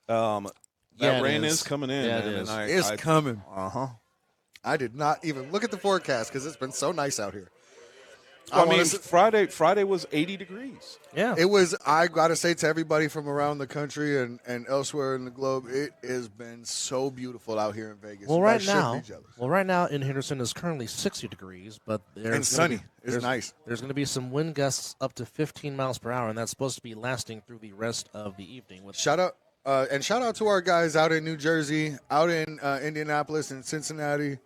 S2: That rain is coming in.
S3: Yeah, it
S2: man,
S3: is.
S2: and
S4: It's coming.
S2: Uh-huh.
S4: I did not even look at the forecast because it's been so nice out here.
S2: I mean, Friday was 80 degrees.
S3: Yeah.
S4: It was, I got to say to everybody from around the country and elsewhere in the globe, it has been so beautiful out here in Vegas.
S3: Well,
S4: You
S3: right
S4: guys should
S3: now,
S4: be jealous.
S3: in Henderson is currently 60 degrees, but
S4: And sunny. It's nice.
S3: There's going to be some wind gusts up to 15 miles per hour, and that's supposed to be lasting through the rest of the evening.
S4: Shout out to our guys out in New Jersey, out in Indianapolis and Cincinnati,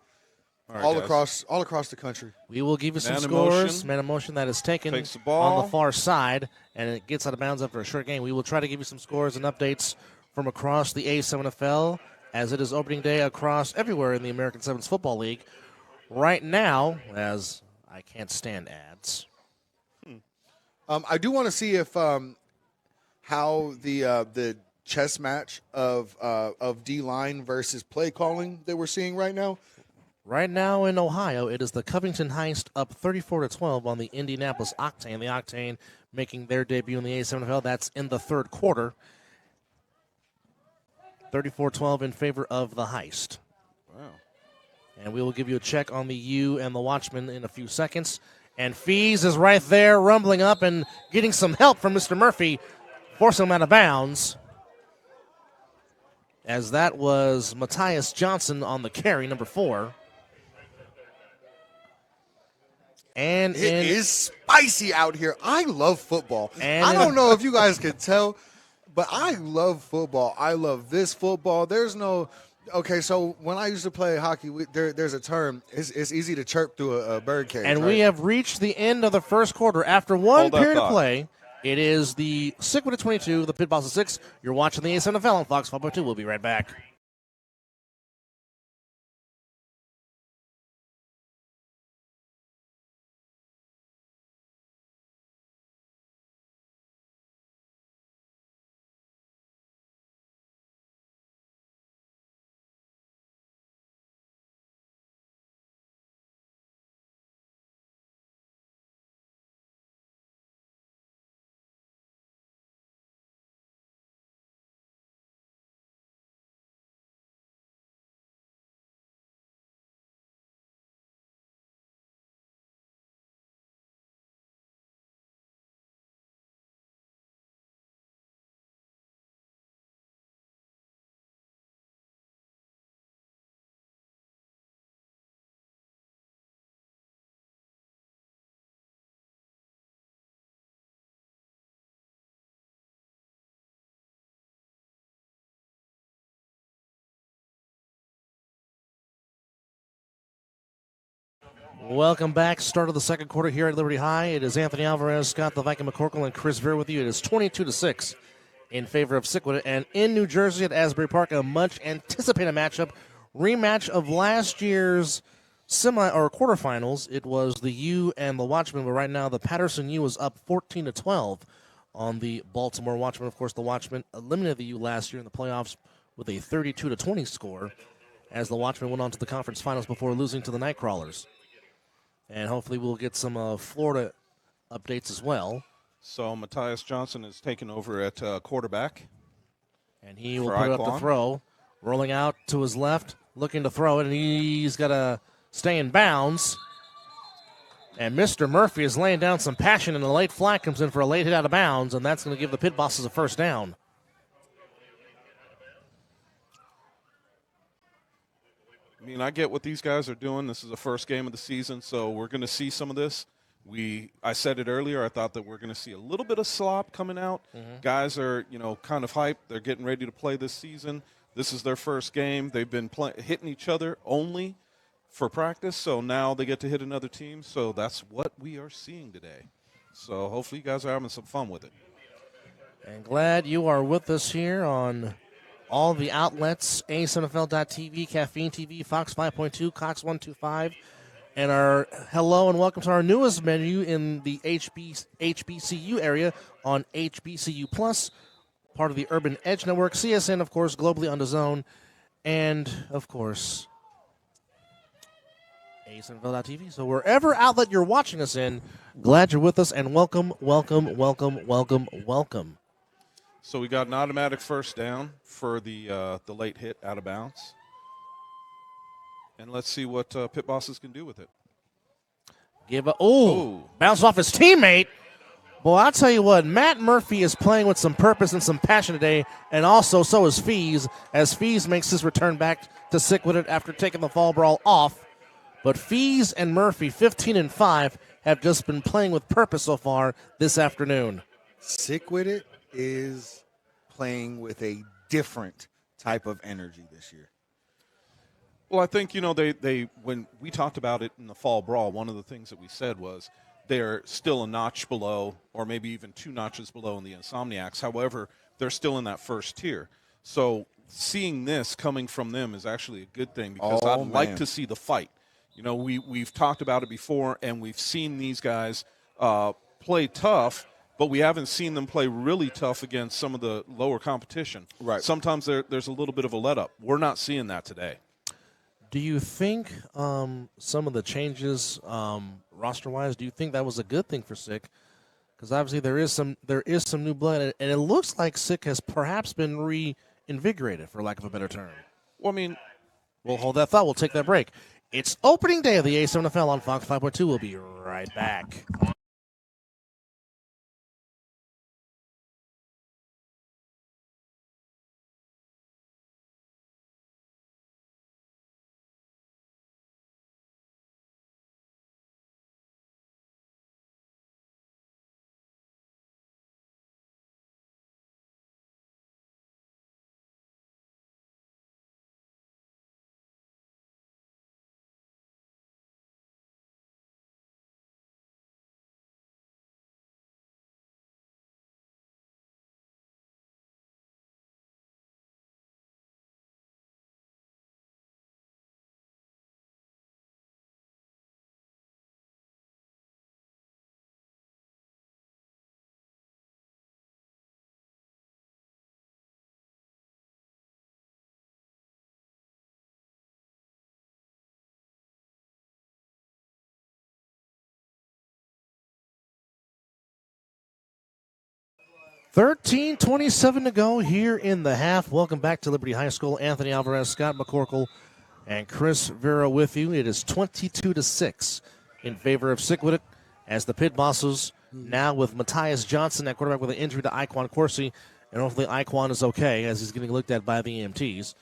S4: all across the country.
S3: We will give you some
S2: Man in
S3: scores.
S2: motion.
S3: Man in motion that is taken
S2: Takes the ball.
S3: on the far side, and it gets out of bounds after a short game. We will try to give you some scores and updates from across the A7FL as it is opening day across everywhere in the American Sevens Football League. Right now, as I can't stand ads.
S4: I do want to see if how the chess match of D-line versus play calling that we're seeing right now.
S3: Right now in Ohio, it is the Covington Heist up 34-12 on the Indianapolis Octane. The Octane making their debut in the A7FL. That's in the third quarter. 34-12 in favor of the Heist.
S2: Wow.
S3: And we will give you a check on the U and the Watchman in a few seconds. And Fees is right there, rumbling up and getting some help from Mr. Murphy, forcing him out of bounds. As that was Matthias Johnson on the carry, number 4. And
S4: It is spicy out here. I love football.
S3: And
S4: I don't know if you guys can tell, but I love football. I love this football. There's no – okay, so when I used to play hockey, there's a term. It's easy to chirp through a bird cage.
S3: And
S4: right?
S3: we have reached the end of the first quarter. After one
S2: Hold that
S3: period of
S2: thought.
S3: play, it is the Sickwidit 22, the Pit Boss of 6. You're watching the A7FL on Fox 5.2. We'll be right back. Welcome back. Start of the second quarter here at Liberty High. It is Anthony Alvarez, Scott the Viking McCorkle, and Chris Veer with you. It is 22-6 in favor of Sickwidit. And in New Jersey at Asbury Park, a much-anticipated matchup, rematch of last year's quarterfinals. It was the U and the Watchmen, but right now the Patterson U is up 14-12 on the Baltimore Watchmen. Of course, the Watchmen eliminated the U last year in the playoffs with a 32-20 score as the Watchmen went on to the conference finals before losing to the Nightcrawlers. And hopefully we'll get some Florida updates as well.
S2: So Matthias Johnson is taking over at quarterback.
S3: And he will
S2: For
S3: put it up to
S2: Iquan.
S3: throw. Rolling out to his left, looking to throw it, and he's got to stay in bounds. And Mr. Murphy is laying down some passion, and a late flag comes in for a late hit out of bounds, and that's going to give the Pit Bosses a first down.
S2: I mean, I get what these guys are doing. This is the first game of the season, so we're going to see some of this. I said it earlier. I thought that we're going to see a little bit of slop coming out. Guys are, kind of hyped. They're getting ready to play this season. This is their first game. They've been hitting each other only for practice, so now they get to hit another team. So that's what we are seeing today. So hopefully you guys are having some fun with it.
S3: And glad you are with us here on all the outlets, A7FL.TV, Caffeine TV, Fox 5.2, Cox 125, And our hello and welcome to our newest menu in the HBCU area on HBCU Plus, part of the Urban Edge Network, CSN, of course, globally on the zone, and, of course, A7FL.TV. So wherever outlet you're watching us in, glad you're with us, and welcome, welcome, welcome, welcome, welcome.
S2: So we got an automatic first down for the late hit out of bounds. And let's see what Pit Bosses can do with it.
S3: Bounce off his teammate. Boy, I'll tell you what, Matt Murphy is playing with some purpose and some passion today, and also so is Fees, as Fees makes his return back to Sickwidit after taking the fall brawl off. But Fees and Murphy, 15-5, have just been playing with purpose so far this afternoon.
S4: Sickwidit is playing with a different type of energy this year.
S2: Well, I think, they when we talked about it in the fall brawl, one of the things that we said was they're still a notch below, or maybe even 2 notches below in the Insomniacs. However, they're still in that first tier. So seeing this coming from them is actually a good thing, because I'd like to see the fight. We've talked about it before, and we've seen these guys play tough, but we haven't seen them play really tough against some of the lower competition.
S4: Right.
S2: Sometimes there's a little bit of a let-up. We're not seeing that today.
S3: Do you think some of the changes roster-wise, do you think that was a good thing for Sick? Because obviously there is some new blood, and it looks like Sick has perhaps been reinvigorated, for lack of a better term.
S2: Well, I mean,
S3: we'll hold that thought. We'll take that break. It's opening day of the A7FL on Fox 5.2. We'll be right back. $13:27 to go here in the half. Welcome back to Liberty High School. Anthony Alvarez, Scott McCorkle, and Chris Vera with you. It is 22-6 in favor of Sickwidit, as the Pit Bosses now with Matthias Johnson at quarterback with an injury to Iquan Corsi, and hopefully Iquan is okay as he's getting looked at by the EMTs.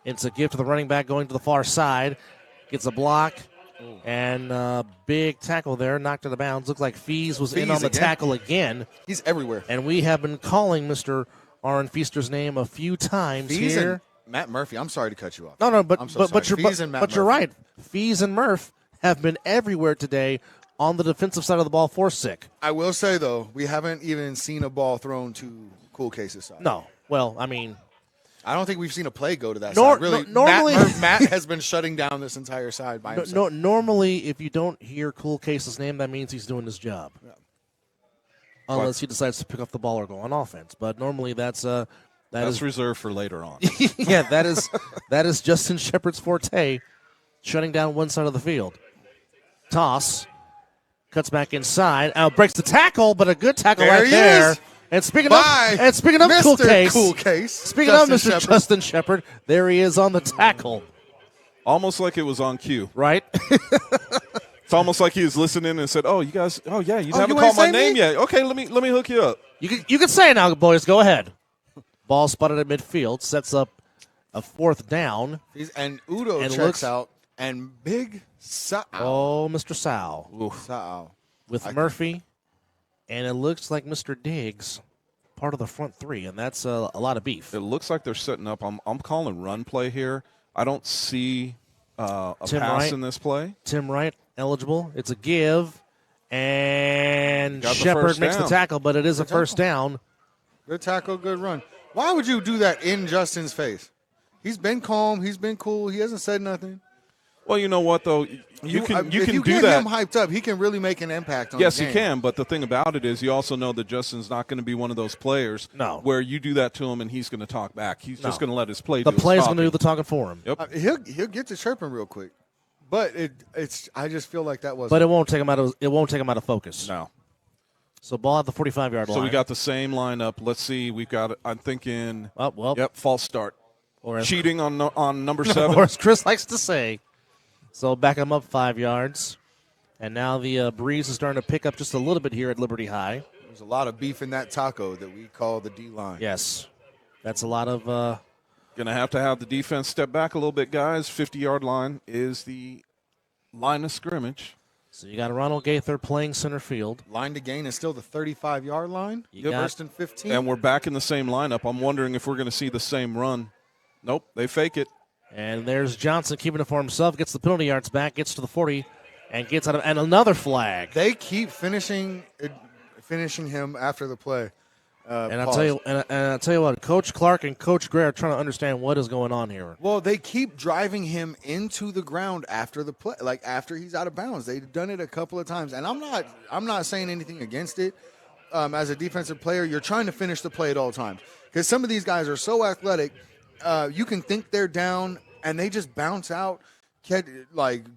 S3: It's a gift to the running back going to the far side. Gets a block. And big tackle there, knocked out of bounds. Looked like Fees was in on the tackle again.
S4: He's everywhere.
S3: And we have been calling Mr. Aaron Feaster's name a few times
S4: Fees
S3: here.
S4: And Matt Murphy, I'm sorry to cut you off.
S3: No, but you're right. Fees and Murph have been everywhere today on the defensive side of the ball for Sick.
S4: I will say, though, we haven't even seen a ball thrown to Cool Case's side.
S3: No. Well, I mean,
S4: I don't think we've seen a play go to that side. Really,
S3: normally,
S4: Matt has been shutting down this entire side by himself.
S3: Normally, if you don't hear Cool Case's name, that means he's doing his job. Yeah. Unless he decides to pick up the ball or go on offense. But normally that's
S2: reserved for later on.
S3: Yeah, that is Justin Shepard's forte, shutting down one side of the field. Toss. Cuts back inside. Breaks the tackle, but a good tackle right there.
S4: Is.
S3: And speaking of
S4: Mr.
S3: Cool Case, speaking of Mr. Justin Shepard, there he is on the tackle.
S2: Almost like it was on cue.
S3: Right?
S2: It's almost like he was listening and said, you guys, you haven't called my name yet. Okay, let me hook you up.
S3: You can say it now, boys. Go ahead. Ball spotted at midfield, sets up a fourth down.
S4: And Udo checks out, and Big Sal.
S3: Oh, Mr. Sal.
S4: Sal.
S3: With Murphy. And it looks like Mr. Diggs, part of the front three, and that's a lot of beef.
S2: It looks like they're setting up. I'm calling run play here. I don't see a pass in this play.
S3: Tim Wright eligible. It's a give, and Shepard makes the tackle, but it is a first down.
S4: Good tackle, good run. Why would you do that in Justin's face? He's been calm. He's been cool. He hasn't said nothing.
S2: Well, you know what though, you can
S4: if you
S2: do
S4: get
S2: that.
S4: him hyped up, he can really make an impact on
S2: Yes,
S4: the game.
S2: he can. But the thing about it is, you also know that Justin's not going to be one of those players where you do that to him and he's going to talk back. He's just going to let his play do
S3: The
S2: his
S3: play's
S2: talking.
S3: going to do the talking for him.
S2: Yep.
S4: He'll get to chirping real quick, but it's. I just feel like that was.
S3: But it won't take him out of focus.
S2: No.
S3: So ball at the 45-yard line.
S2: So we got the same lineup. Let's see. We've got. I'm thinking.
S3: well.
S2: Yep. False start.
S3: Or as,
S2: Cheating on number 7.
S3: or as Chris likes to say. So back him up 5 yards. And now the breeze is starting to pick up just a little bit here at Liberty High.
S4: There's a lot of beef in that taco that we call the D-line.
S3: Yes. That's a lot of
S2: Going to have the defense step back a little bit, guys. 50-yard line is the line of scrimmage.
S3: So you got Ronald Gaither playing center field.
S4: Line to gain is still the 35-yard line. First and 15.
S2: And we're back in the same lineup. I'm wondering if we're going to see the same run. Nope, they fake it.
S3: And there's Johnson keeping it for himself. Gets the penalty yards back. Gets to the 40. And gets out of and another flag.
S4: They keep finishing him after the play.
S3: And I'll tell you what, Coach Clark and Coach Gray are trying to understand what is going on here.
S4: Well, they keep driving him into the ground after the play, like after he's out of bounds. They've done it a couple of times, and I'm not saying anything against it. As a defensive player, you're trying to finish the play at all times because some of these guys are so athletic. You can think they're down, and they just bounce out. Get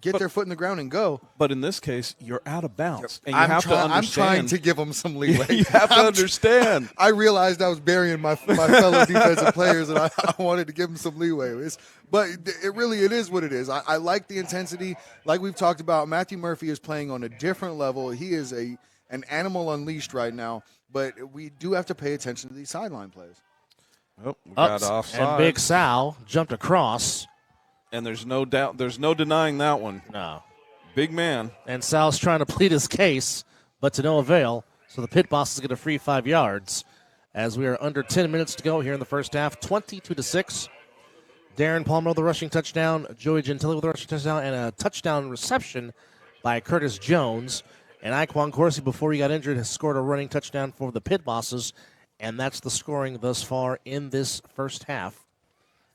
S4: their foot in the ground and go.
S2: But in this case, you're out of bounds, and you
S4: I'm
S2: have to understand.
S4: I'm trying to give them some leeway.
S2: You have to understand.
S4: I realized I was burying my fellow defensive players, and I wanted to give them some leeway. But it is what it is. I like the intensity. Like we've talked about, Matthew Murphy is playing on a different level. He is an animal unleashed right now, but we do have to pay attention to these sideline plays.
S2: Oh, we got offside.
S3: And Big Sal jumped across.
S2: And there's no doubt, there's no denying that one.
S3: No.
S2: Big man.
S3: And Sal's trying to plead his case, but to no avail. So the pit bosses get a free 5 yards as we are under 10 minutes to go here in the first half, 22-6. Darren Palmer with the rushing touchdown, Joey Gentile with the rushing touchdown, and a touchdown reception by Curtis Jones. And Iquan Corsi, before he got injured, has scored a running touchdown for the pit bosses, and that's the scoring thus far in this first half,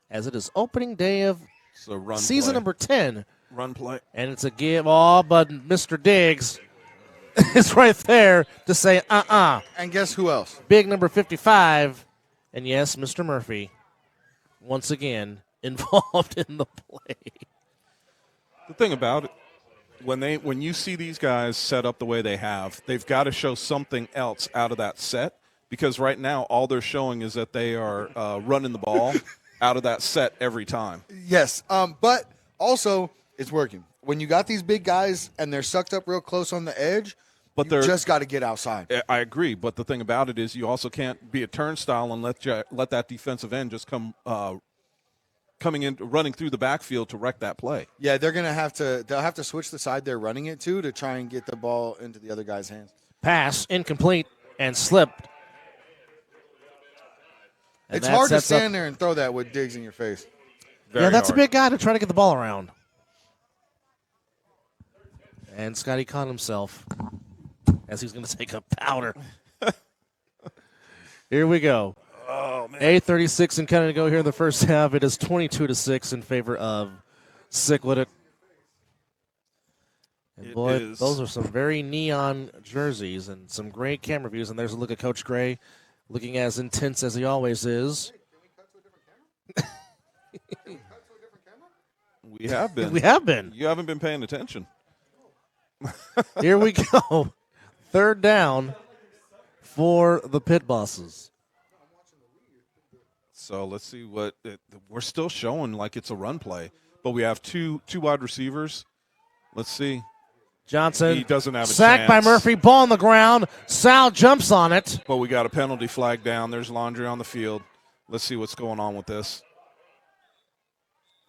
S3: as it is opening day of season
S2: play.
S3: number 10.
S2: Run play.
S3: And it's a give. Oh, but Mr. Diggs is right there to say,
S4: And guess who else?
S3: Big number 55. And yes, Mr. Murphy, once again, involved in the play.
S2: The thing about it, when you see these guys set up the way they have, they've got to show something else out of that set, because right now all they're showing is that they are running the ball out of that set every time.
S4: Yes, but also it's working. When you got these big guys and they're sucked up real close on the edge,
S2: but
S4: you just got to get outside.
S2: I agree, but the thing about it is you also can't be a turnstile and let that defensive end just coming in, running through the backfield to wreck that play.
S4: Yeah, they'll have to switch the side they're running it to try and get the ball into the other guy's hands.
S3: Pass incomplete and slipped. And
S4: it's hard to stand there and throw that with Diggs in your face.
S3: Yeah, that's a big guy to try to get the ball around. And Scotty caught himself as he's going to take a powder. Here we go.
S2: Oh, man.
S3: 8:36 and counting to go here in the first half. It is 22-6 in favor of Sickwidit. And boy, those are some very neon jerseys and some great camera views. And there's a look at Coach Gray, looking as intense as he always is.
S2: We have been.
S3: We have been.
S2: You haven't been paying attention.
S3: Here we go. Third down for the pit bosses.
S2: So let's see we're still showing like it's a run play, but we have two wide receivers. Let's see.
S3: Johnson.
S2: He doesn't have a
S3: sacked by
S2: chance.
S3: Murphy. Ball on the ground. Sal jumps on it.
S2: But we got a penalty flag down. There's Laundry on the field. Let's see what's going on with this.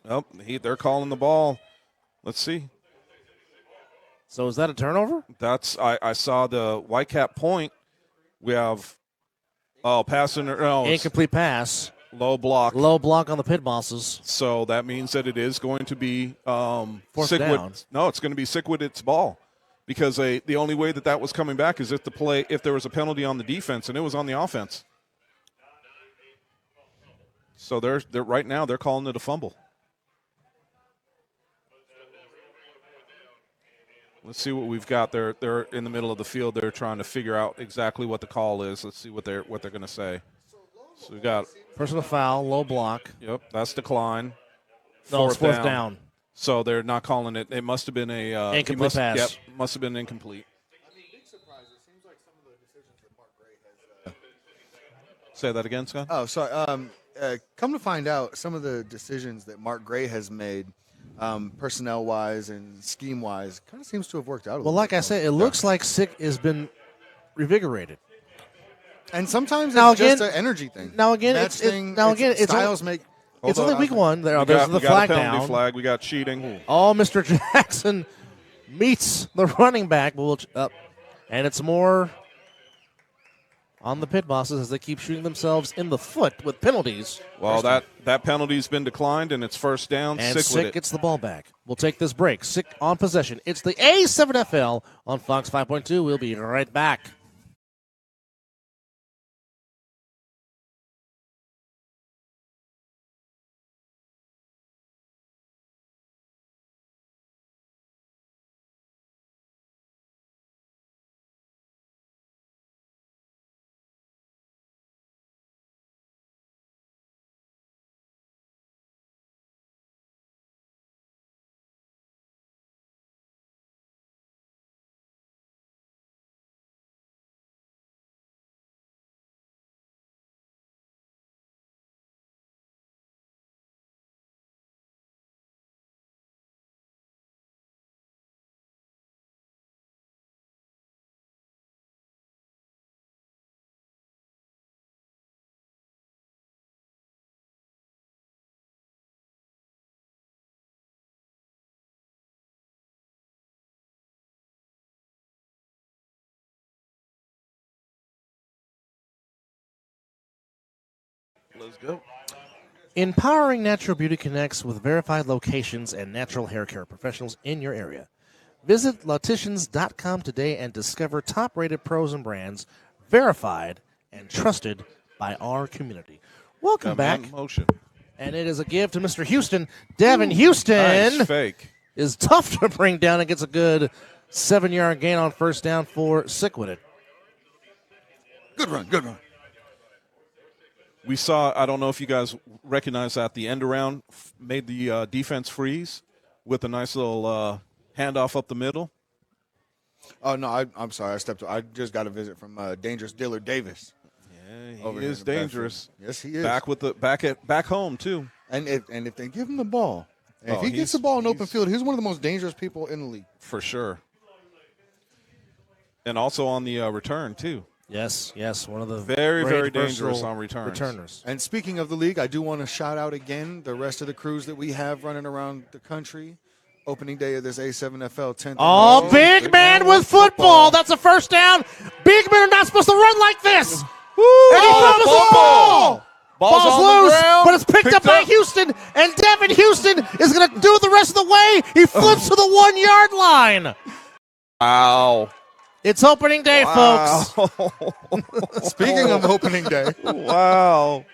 S2: Oh, they're calling the ball. Let's see.
S3: So is that a turnover?
S2: I saw the Whitecap point. We have
S3: incomplete pass.
S2: Low block.
S3: Low block on the pit bosses.
S2: So that means that it is going to be
S3: fourth down.
S2: No, it's going to be Sickwidit's ball, because the only way that was coming back is if there was a penalty on the defense, and it was on the offense. So they're right now they're calling it a fumble. Let's see what we've got. They're in the middle of the field. They're trying to figure out exactly what the call is. Let's see what they're going to say. So we got
S3: personal foul, low block.
S2: Yep, that's decline.
S3: No, it's fourth down.
S2: So they're not calling it. It must have been a
S3: incomplete pass.
S2: Yep, must have been incomplete.
S4: Big surprise. It seems like some of the decisions that Mark Gray has.
S2: Say that again, Scott.
S4: Oh, sorry. Come to find out, some of the decisions that Mark Gray has made, personnel-wise and scheme-wise, kind of seems to have worked out a little
S3: Well, like
S4: bit.
S3: I said, it looks like Sick has been revigorated.
S4: And sometimes
S3: Now
S4: it's
S3: again-
S4: just an energy thing.
S3: now again,
S4: Match
S3: it's-
S4: thing,
S3: now again, it's
S4: styles make.
S3: It's
S2: Hold
S3: only
S2: on,
S3: week one. There's
S2: we
S3: the
S2: got
S3: flag
S2: a penalty
S3: down.
S2: flag. We got cheating.
S3: Oh, Mr. Jackson meets the running back. And it's more on the pit bosses as they keep shooting themselves in the foot with penalties.
S2: Well, that penalty's been declined, and it's first down.
S3: And
S2: Sick with it.
S3: gets the ball back. We'll take this break. Sick on possession. It's the A7FL on Fox 5.2. We'll be right back.
S2: Let's go.
S3: Empowering Natural Beauty connects with verified locations and natural hair care professionals in your area. Visit Loticians.com today and discover top-rated pros and brands verified and trusted by our community. Welcome back.
S2: Man in motion.
S3: And it is a give to Mr. Houston. Devin Houston
S2: Nice fake.
S3: is tough to bring down and gets a good 7-yard gain on first down for Sickwidit.
S4: Good run, good run.
S2: We saw, I don't know if you guys recognize that, the end around made the defense freeze with a nice little handoff up the middle.
S4: Oh, no, I'm sorry. I just got a visit from Dangerous Diller Davis.
S2: Yeah,
S4: Over
S2: he
S4: here
S2: is
S4: in the
S2: dangerous.
S4: backfield. Yes, he is.
S2: Back home too.
S4: And if they give him the ball, and
S2: Oh,
S4: if he gets the ball in open field, he's one of the most dangerous people in the league.
S2: For sure. And also on the return too.
S3: Yes, one of the
S2: Very,
S3: great
S2: very dangerous
S3: versatile
S2: on returns.
S3: returners.
S4: And speaking of the league, I do want to shout out again the rest of the crews that we have running around the country. Opening day of this A7FL 10th.
S3: Oh, big man with football. That's a first down. Big men are not supposed to run like this.
S2: Woo!
S3: And he fumbles the ball.
S2: Ball's on the
S3: loose,
S2: ground.
S3: but it's picked up by Houston, and Devin Houston is going to do it the rest of the way. He flips to the 1-yard line.
S2: Wow.
S3: It's opening day, folks.
S4: Speaking of opening day,
S2: Wow.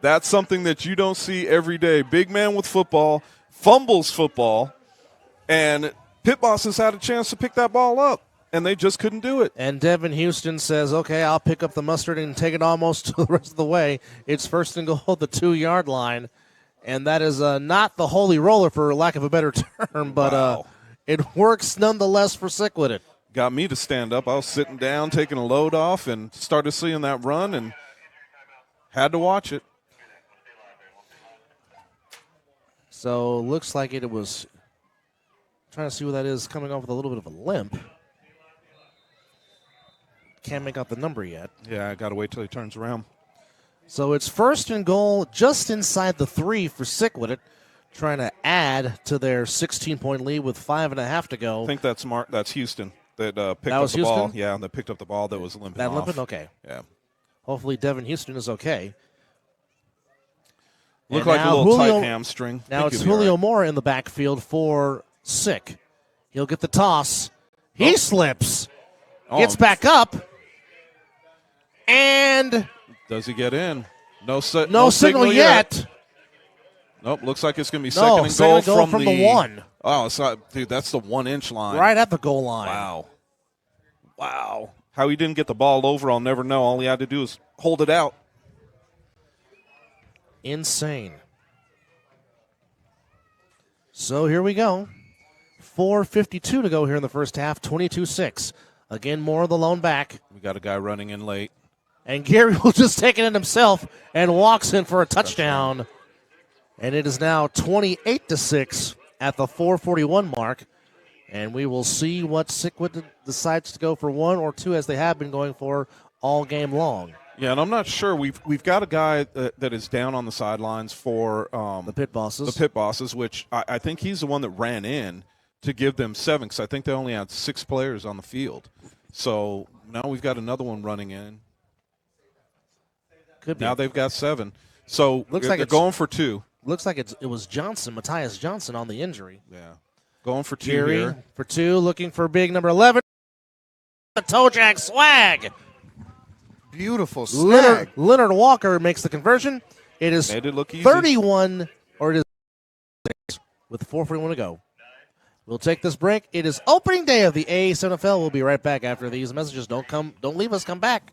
S2: That's something that you don't see every day. Big man with football, fumbles football, and Pit Bosses had a chance to pick that ball up, and they just couldn't do it.
S3: And Devin Houston says, okay, I'll pick up the mustard and take it almost to the rest of the way. It's first and goal at the 2-yard line, and that is not the holy roller, for lack of a better term, but
S2: Wow.
S3: it works nonetheless for Sickwidit.
S2: Got me to stand up. I was sitting down, taking a load off, and started seeing that run and had to watch it.
S3: So looks like it was trying to see what that is, coming off with a little bit of a limp. Can't make out the number yet.
S2: Yeah, I got to wait till he turns around.
S3: So it's first and goal just inside the 3 for Sickwidit, trying to add to their 16-point lead with 5.5 to go.
S2: I think that's That's Houston that picked
S3: That
S2: up
S3: was
S2: the ball.
S3: Houston?
S2: Yeah, that picked up the ball that was limping
S3: That
S2: off.
S3: limping? Okay.
S2: Yeah.
S3: Hopefully Devin Houston is okay.
S2: Looked
S3: And
S2: like a
S3: now
S2: little
S3: Julio-
S2: tight hamstring.
S3: Now
S2: Think
S3: it's
S2: he'll be
S3: Julio
S2: all right.
S3: Moore in the backfield for Sick. He'll get the toss. He slips.
S2: Oh,
S3: Gets back up. And
S2: Does he get in? No
S3: no signal yet.
S2: Nope, looks like it's going to be
S3: No,
S2: second and goal
S3: from the 1.
S2: Oh, it's not, dude, that's the 1-inch line.
S3: Right at the goal line.
S2: Wow. How he didn't get the ball over, I'll never know. All he had to do is hold it out.
S3: Insane. So here we go. 4:52 to go here in the first half, 22-6. Again, more of the lone back.
S2: We got a guy running in late.
S3: And Gary will just take it in himself and walks in for a touchdown. And it is now 28-6 at the 4:41 mark. And we will see what Sickwidit decides to go for 1 or 2 as they have been going for all game long.
S2: Yeah, and I'm not sure. We've got a guy that is down on the sidelines for
S3: The pit bosses.
S2: The pit bosses, which I think he's the one that ran in to give them 7 because I think they only had 6 players on the field. So now we've got another one running in.
S3: Could be.
S2: Now they've got 7. So
S3: Looks like
S2: they're
S3: it's-
S2: going for 2.
S3: Looks like it was Johnson, Matthias Johnson, on the injury.
S2: Yeah. Going for 2
S3: Gary
S2: here.
S3: for 2, looking for big number 11. The toe jack swag.
S4: Beautiful snag.
S3: Leonard Walker makes the conversion. It is
S2: Made it look easy.
S3: 31, or it is 6 with 4:41 to go. We'll take this break. It is opening day of the A7FL. We'll be right back after these messages. Don't leave us. Come back.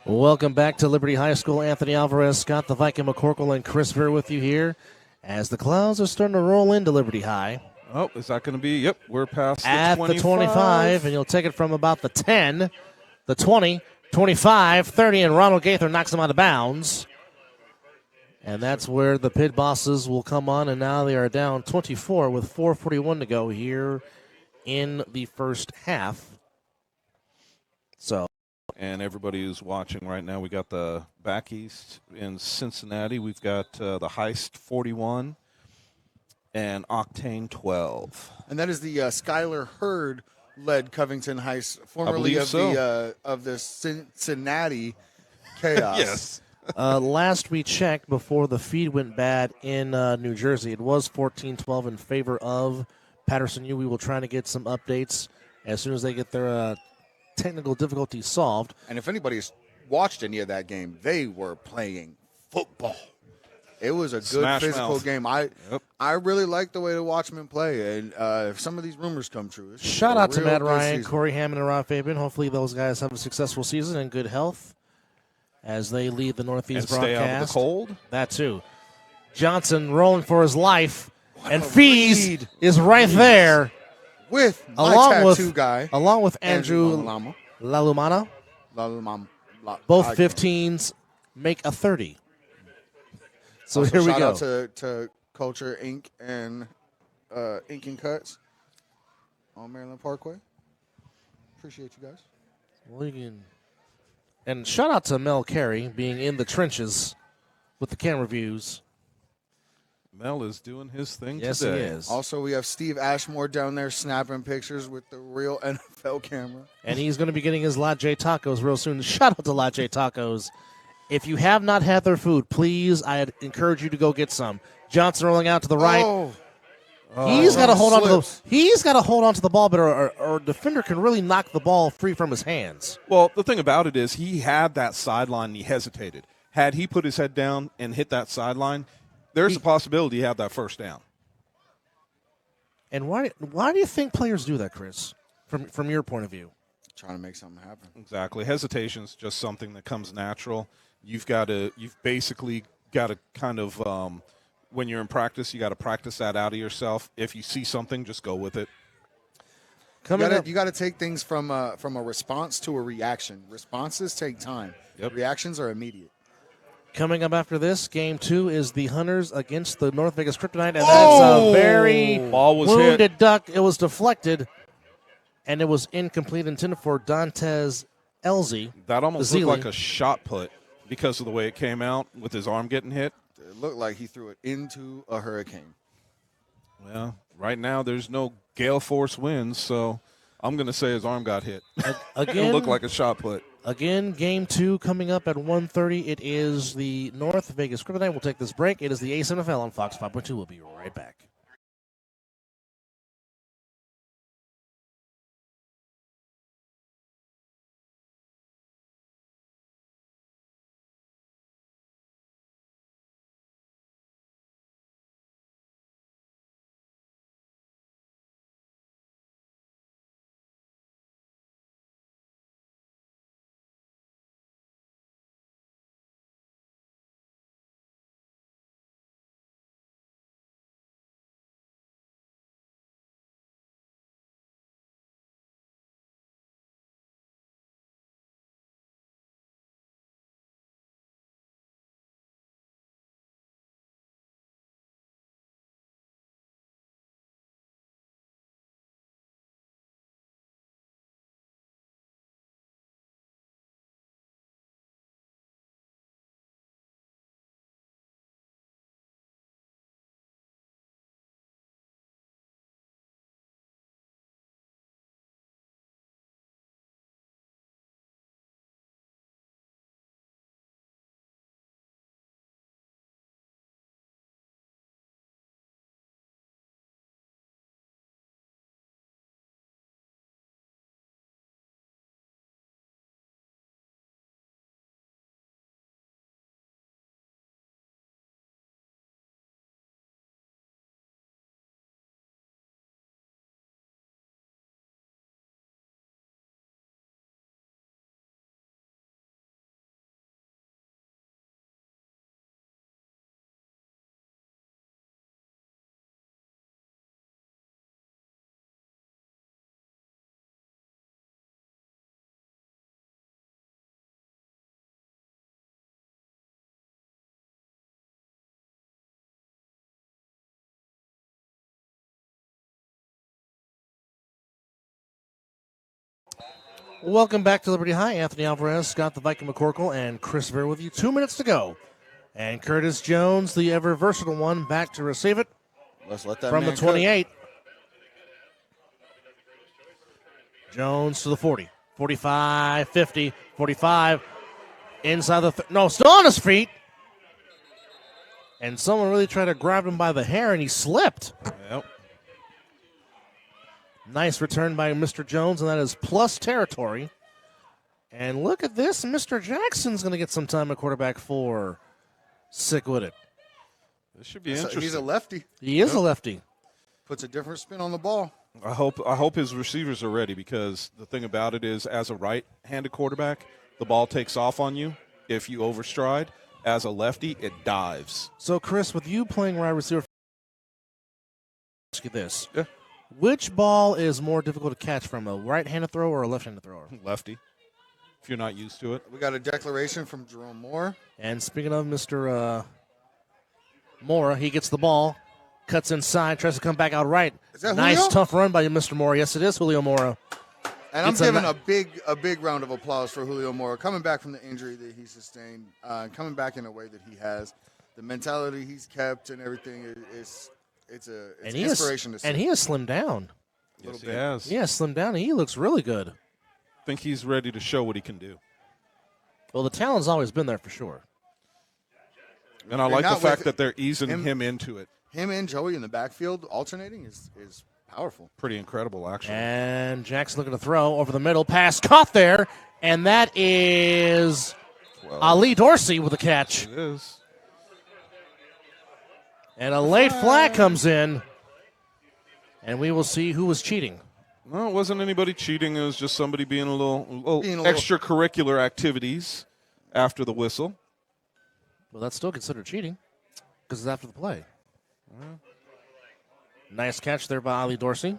S3: Welcome back to Liberty High School. Anthony Alvarez, Scott the Viking McCorkle, and Chris Ver with you here as the clouds are starting to roll into Liberty High.
S2: Oh, is that going to be? Yep, we're past
S3: At
S2: the 25.
S3: the 25, and you'll take it from about the 10, the 20, 25, 30, and Ronald Gaither knocks them out of bounds. And that's where the pit bosses will come on, and now they are down 24 with 4:41 to go here in the first half. So.
S2: And everybody who's watching right now, we got the back east in Cincinnati. We've got the Heist 41 and Octane 12.
S4: And that is the Skylar Hurd-led Covington Heist, formerly of the Cincinnati Chaos.
S2: Yes.
S3: Last we checked, before the feed went bad in New Jersey, it was 14-12 in favor of Patterson U. We will try to get some updates as soon as they get their technical difficulties solved.
S4: And if anybody's watched any of that game, they were playing football. It was a good
S2: Smash
S4: physical
S2: mouth.
S4: game. I really like the way the Watchmen play, and if some of these rumors come true, it's
S3: Shout
S4: a
S3: out to
S4: real
S3: Matt
S4: good
S3: Ryan,
S4: season.
S3: Corey Hammond, and Rob Fabian. Hopefully those guys have a successful season and good health as they lead the Northeast
S2: And stay
S3: broadcast.
S2: out of the cold.
S3: That too. Johnson rolling for his life, and
S4: a
S3: Fees
S4: read.
S3: is right there,
S4: With my
S3: along
S4: tattoo
S3: with
S4: guy,
S3: along with Andrew
S4: Lalama.
S3: Lalumana. Both 15s make a 30. So
S4: Also,
S3: here we
S4: shout
S3: go.
S4: out to Culture Inc. and Ink and Cuts on Maryland Parkway. Appreciate you guys.
S3: Well, and shout out to Mel Carey being in the trenches with the camera views.
S2: Mel is doing his thing
S3: Yes,
S2: today.
S3: he is.
S4: Also, we have Steve Ashmore down there snapping pictures with the real NFL camera.
S3: And he's going to be getting his La J Tacos real soon. Shout out to La J Tacos. If you have not had their food, please, I'd encourage you to go get some. Johnson rolling out to the right. He's got to hold on to the ball, but our defender can really knock the ball free from his hands.
S2: Well, the thing about it is he had that sideline and he hesitated. Had he put his head down and hit that sideline, there's a possibility he had that first down.
S3: And why do you think players do that, Chris, from your point of view?
S4: Trying to make something happen.
S2: Exactly. Hesitation is just something that comes natural. You've basically got to kind of, when you're in practice, you got to practice that out of yourself. If you see something, just go with it.
S4: You got to take things from a response to a reaction. Responses take time.
S2: Yep.
S4: Reactions are immediate.
S3: Coming up after this, game 2 is the Hunters against the North Vegas Kryptonite, and that's a very
S2: Ball was
S3: wounded
S2: hit.
S3: duck. It was deflected, and it was incomplete, intended for Dantes Elzy.
S2: That almost
S3: Zealy.
S2: looked like a shot put because of the way it came out with his arm getting hit.
S4: It looked like he threw it into a hurricane.
S2: Well, right now there's no gale force winds, so I'm going to say his arm got hit.
S3: Again,
S2: It looked like a shot put.
S3: Again, game 2 coming up at 1:30. It is the North Vegas Kryptonite. We'll take this break. It is the A7FL on Fox 5.2. We'll be right back. Welcome back to Liberty High. Anthony Alvarez, Scott the Viking McCorkle, and Chris Ver with you. 2 minutes to go. And Curtis Jones, the ever versatile one, back to receive it
S4: Let's let that
S3: from
S4: man
S3: the 28. Jones to the 40. 45, 50, 45. Inside the no, still on his feet. And someone really tried to grab him by the hair, and he slipped.
S2: Yep.
S3: Nice return by Mr. Jones, and that is plus territory. And look at this. Mr. Jackson's going to get some time at quarterback for Sickwidit.
S2: This should be interesting.
S4: He's a lefty.
S3: He is a lefty.
S4: Puts a different spin on the ball.
S2: I hope his receivers are ready, because the thing about it is, as a right-handed quarterback, the ball takes off on you if you overstride. As a lefty, it dives.
S3: So, Chris, with you playing wide receiver, ask you this.
S2: Yeah.
S3: Which ball is more difficult to catch from, a right-handed thrower or a left-handed thrower?
S2: Lefty, if you're not used to it.
S4: We got a declaration from Jerome Moore.
S3: And speaking of Mr. Mora, he gets the ball, cuts inside, tries to come back out right.
S4: Is that
S3: nice,
S4: Julio?
S3: tough run by Mr. Mora. Yes, it is Julio Mora.
S4: And I'm
S3: It's
S4: giving a big round of applause for Julio Mora coming back from the injury that he sustained, coming back in a way that he has. The mentality he's kept and everything it's an inspiration to see.
S3: And he has slimmed down.
S2: Yes, he has.
S3: He has slimmed down, and he looks really good.
S2: I think he's ready to show what he can do.
S3: Well, the talent's always been there for sure.
S2: And I like the fact that they're easing him into it.
S4: Him and Joey in the backfield alternating is powerful.
S2: Pretty incredible, actually.
S3: And Jackson looking to throw over the middle. Pass caught there, and that is Ali Dorsey with a catch.
S2: It is.
S3: And a late flag comes in, and we will see who was cheating.
S2: No, it wasn't anybody cheating. It was just somebody being a little extracurricular activities after the whistle.
S3: Well, that's still considered cheating because it's after the play. Nice catch there by Ali Dorsey.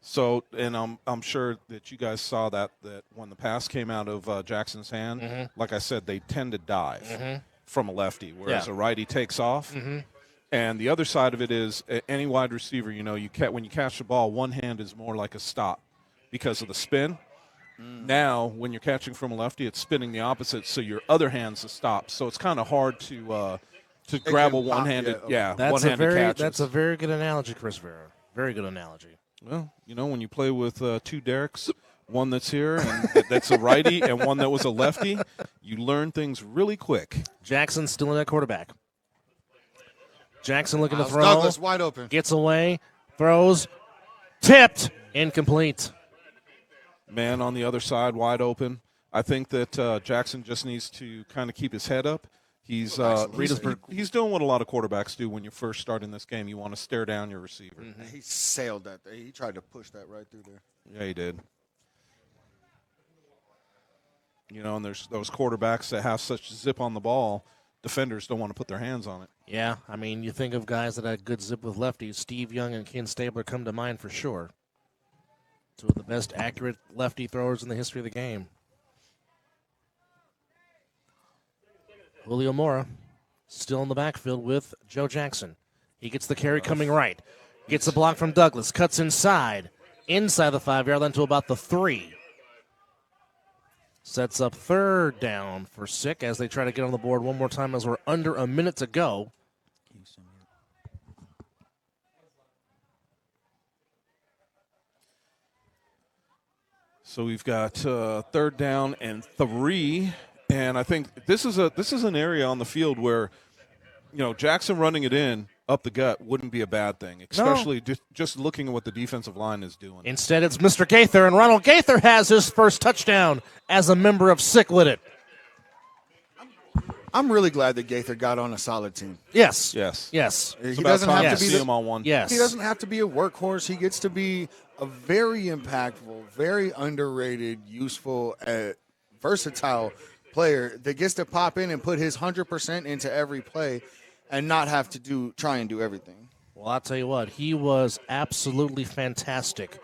S2: So, and I'm sure that you guys saw that when the pass came out of Jackson's hand, like I said, they tend to dive from a lefty, whereas a righty takes off. And the other side of it is any wide receiver, when you catch the ball, one hand is more like a stop because of the spin. Now, when you're catching from a lefty, it's spinning the opposite, so your other hand's a stop. So it's kind of hard to grab a one-handed, one-handed catch.
S3: That's a very good analogy, Chris Vera. Very good analogy.
S2: Well, when you play with two Dereks, one that's here and that's a righty and one that was a lefty, you learn things really quick.
S3: Jackson still in at quarterback. Jackson looking to throw.
S4: Douglas wide open.
S3: Gets away, throws, tipped, incomplete.
S2: Man on the other side, wide open. I think that Jackson just needs to kind of keep his head up. He's doing what a lot of quarterbacks do when you first start in this game. You want to stare down your receiver.
S4: He sailed that. He tried to push that right through there.
S2: Yeah, he did. And there's those quarterbacks that have such zip on the ball, defenders don't want to put their hands on it.
S3: Yeah, I mean, you think of guys that had good zip with lefties. Steve Young and Ken Stabler come to mind for sure. Two of the best accurate lefty throwers in the history of the game. Julio Mora still in the backfield with Joe Jackson. He gets the carry coming right. Gets a block from Douglas. Cuts inside the 5-yard line to about the 3. Sets up third down for Sick as they try to get on the board one more time as we're under a minute to go.
S2: So we've got third down and 3, and I think this is an area on the field where, Jackson running it in up the gut wouldn't be a bad thing, especially just looking at what the defensive line is doing.
S3: Instead, it's Mr. Gaither, and Ronald Gaither has his first touchdown as a member of Sickwidit.
S4: I'm really glad that Gaither got on a solid team.
S3: Yes.
S2: He
S4: doesn't have to be
S2: see him on one.
S3: Yes.
S4: He doesn't have to be a workhorse. He gets to be a very impactful, very underrated, useful, versatile player that gets to pop in and put his 100% into every play and not have to try and do everything.
S3: Well, I'll tell you what, he was absolutely fantastic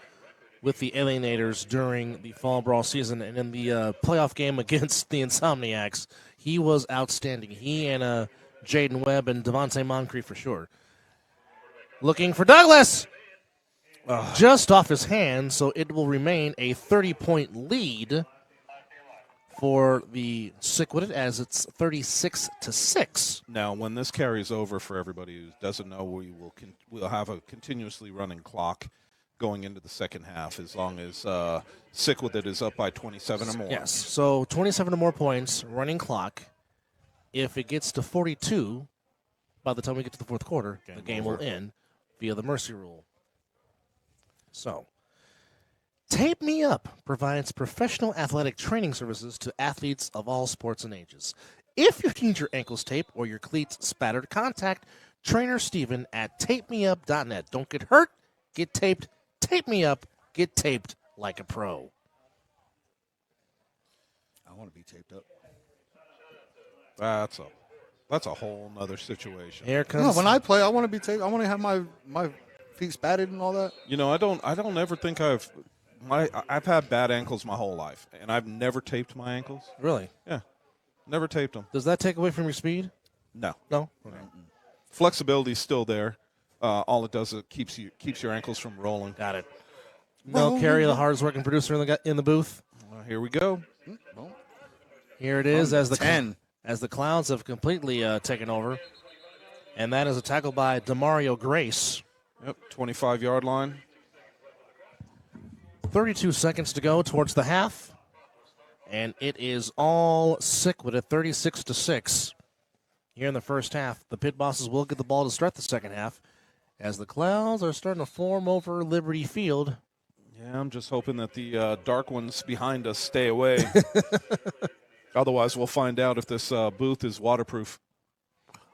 S3: with the Alienators during the Fall Brawl season, and in the playoff game against the Insomniacs, he was outstanding. He and Jaden Webb and Devontae Moncrief for sure. Looking for Douglas. Just off his hand, so it will remain a 30-point lead for the Sickwidit as it's 36-6.
S2: Now, when this carries over, for everybody who doesn't know, we'll have a continuously running clock going into the second half as long as Sickwidit is up by 27 or more.
S3: Yes, so 27 or more points, running clock. If it gets to 42, by the time we get to the fourth quarter, the game will end via the mercy rule. So, Tape Me Up provides professional athletic training services to athletes of all sports and ages. If you need your ankles taped or your cleats spattered, contact trainer Steven at tapemeup.net. Don't get hurt, get taped. Tape Me Up, get taped like a pro.
S4: I want to be taped up.
S2: That's a whole nother situation.
S3: Here comes.
S4: No, when I play, I want to be taped. I want to have my feet spatted and all that.
S2: I don't ever think I've had bad ankles my whole life, and I've never taped my ankles.
S3: Really?
S2: Yeah, never taped them.
S3: Does that take away from your speed?
S2: No.
S3: No? Okay.
S2: Flexibility is still there. All it does is it keeps your ankles from rolling.
S3: Got it. Mel Carey, the hardest working producer in the booth.
S2: Here we go.
S3: Here it is as the
S4: 10.
S3: As the Clowns have completely taken over. And that is a tackle by Demario Grace.
S2: Yep, 25-yard line.
S3: 32 seconds to go towards the half. And it is all Sickwidit at 36-6. Here in the first half, the Pit Bosses will get the ball to start the second half as the Clowns are starting to form over Liberty Field.
S2: Yeah, I'm just hoping that the dark ones behind us stay away. Otherwise, we'll find out if this booth is waterproof.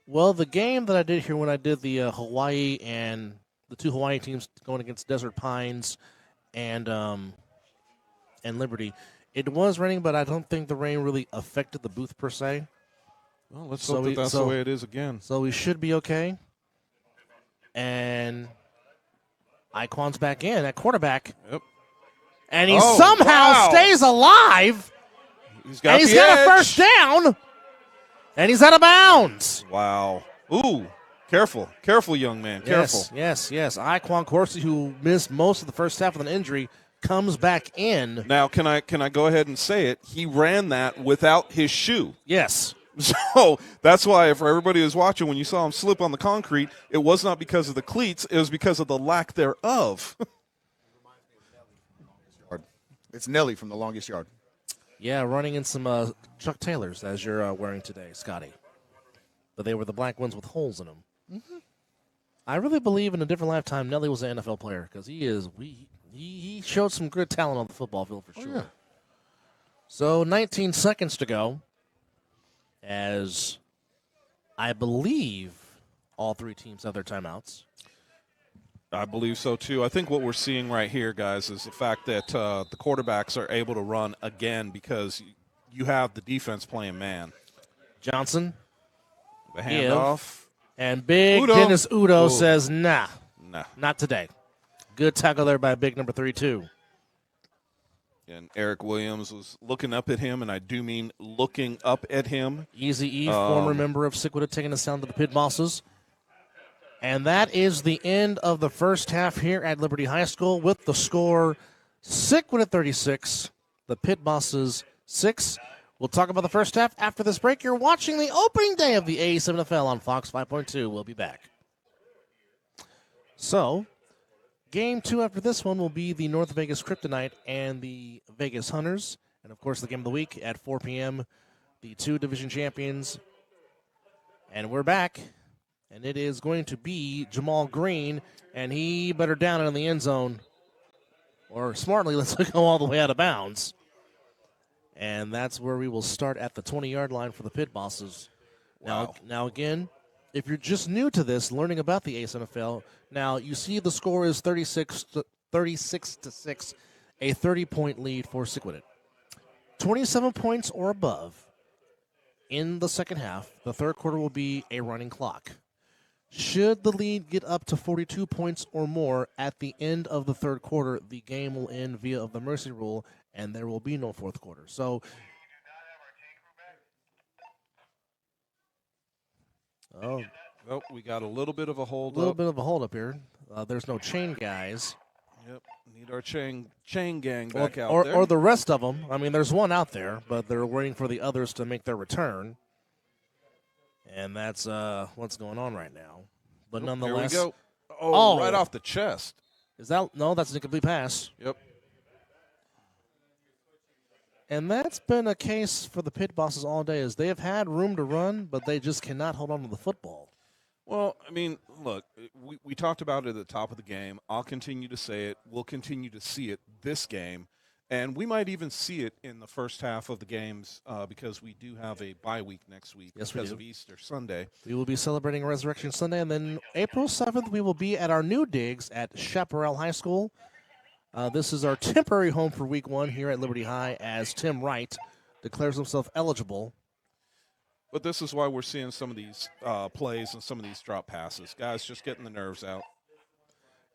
S3: Well, the game that I did here when I did the Hawaii and the two Hawaii teams going against Desert Pines and Liberty, it was raining, but I don't think the rain really affected the booth per se.
S2: Well, let's hope that's the way it is again.
S3: So we should be okay. And Iquan's back in at quarterback.
S2: Yep.
S3: And he somehow stays alive.
S2: He's got
S3: a first down. And he's out of bounds.
S2: Wow. Ooh. Careful. Careful, young man. Careful.
S3: Yes. Iquan Corsi, who missed most of the first half with an injury, comes back in.
S2: Now, can I go ahead and say it? He ran that without his shoe.
S3: Yes.
S2: So that's why, for everybody who's watching, when you saw him slip on the concrete, it was not because of the cleats. It was because of the lack thereof.
S4: It's Nelly from The Longest Yard.
S3: Yeah, running in some Chuck Taylors, as you're wearing today, Scotty. But they were the black ones with holes in them. Mm-hmm. I really believe in a different lifetime Nelly was an NFL player because he showed some good talent on the football field for sure. Yeah. So 19 seconds to go. As I believe all three teams have their timeouts.
S2: I believe so, too. I think what we're seeing right here, guys, is the fact that the quarterbacks are able to run again because you have the defense playing man.
S3: Johnson.
S2: The handoff.
S3: And big Dennis Udo says, nah, not today. Good tackle there by big number 32.
S2: And Eric Williams was looking up at him, and I do mean looking up at him.
S3: Easy E, former member of Sickwidit, taking us down to the Pit Bosses. And that is the end of the first half here at Liberty High School with the score Sickwidit 36, the Pit Bosses 6. We'll talk about the first half after this break. You're watching the opening day of the A7FL on Fox 5.2. We'll be back. So, Game 2 after this one will be the North Vegas Kryptonite and the Vegas Hunters. And, of course, the game of the week at 4 p.m., the two division champions. And we're back. And it is going to be Jamal Green, and he better down it in the end zone. Or smartly, let's go all the way out of bounds. And that's where we will start at the 20-yard line for the Pit Bosses.
S2: Wow.
S3: Now, again, if you're just new to this, learning about the A7FL, now you see the score is 36-6, a 30-point lead for Sickwidit. 27 points or above in the second half. The third quarter will be a running clock. Should the lead get up to 42 points or more at the end of the third quarter, the game will end via the mercy rule, and there will be no fourth quarter. So,
S2: well, we got a little bit of a hold up.
S3: A little bit of a hold up here. There's no chain guys.
S2: Yep, need our chain gang back out there.
S3: Or the rest of them. I mean, there's one out there, but they're waiting for the others to make their return. And that's what's going on right now. But nonetheless.
S2: Here we go. Oh, right off the chest.
S3: Is that? No, that's an incomplete pass.
S2: Yep.
S3: And that's been a case for the Pit Bosses all day, is they have had room to run, but they just cannot hold on to the football.
S2: Well, I mean, look, we talked about it at the top of the game. I'll continue to say it. We'll continue to see it this game. And we might even see it in the first half of the games because we do have a bye week next week because of Easter Sunday.
S3: We will be celebrating Resurrection Sunday, and then April 7th we will be at our new digs at Chaparral High School. This is our temporary home for week 1 here at Liberty High as Tim Wright declares himself eligible.
S2: But this is why we're seeing some of these plays and some of these drop passes. Guys just getting the nerves out.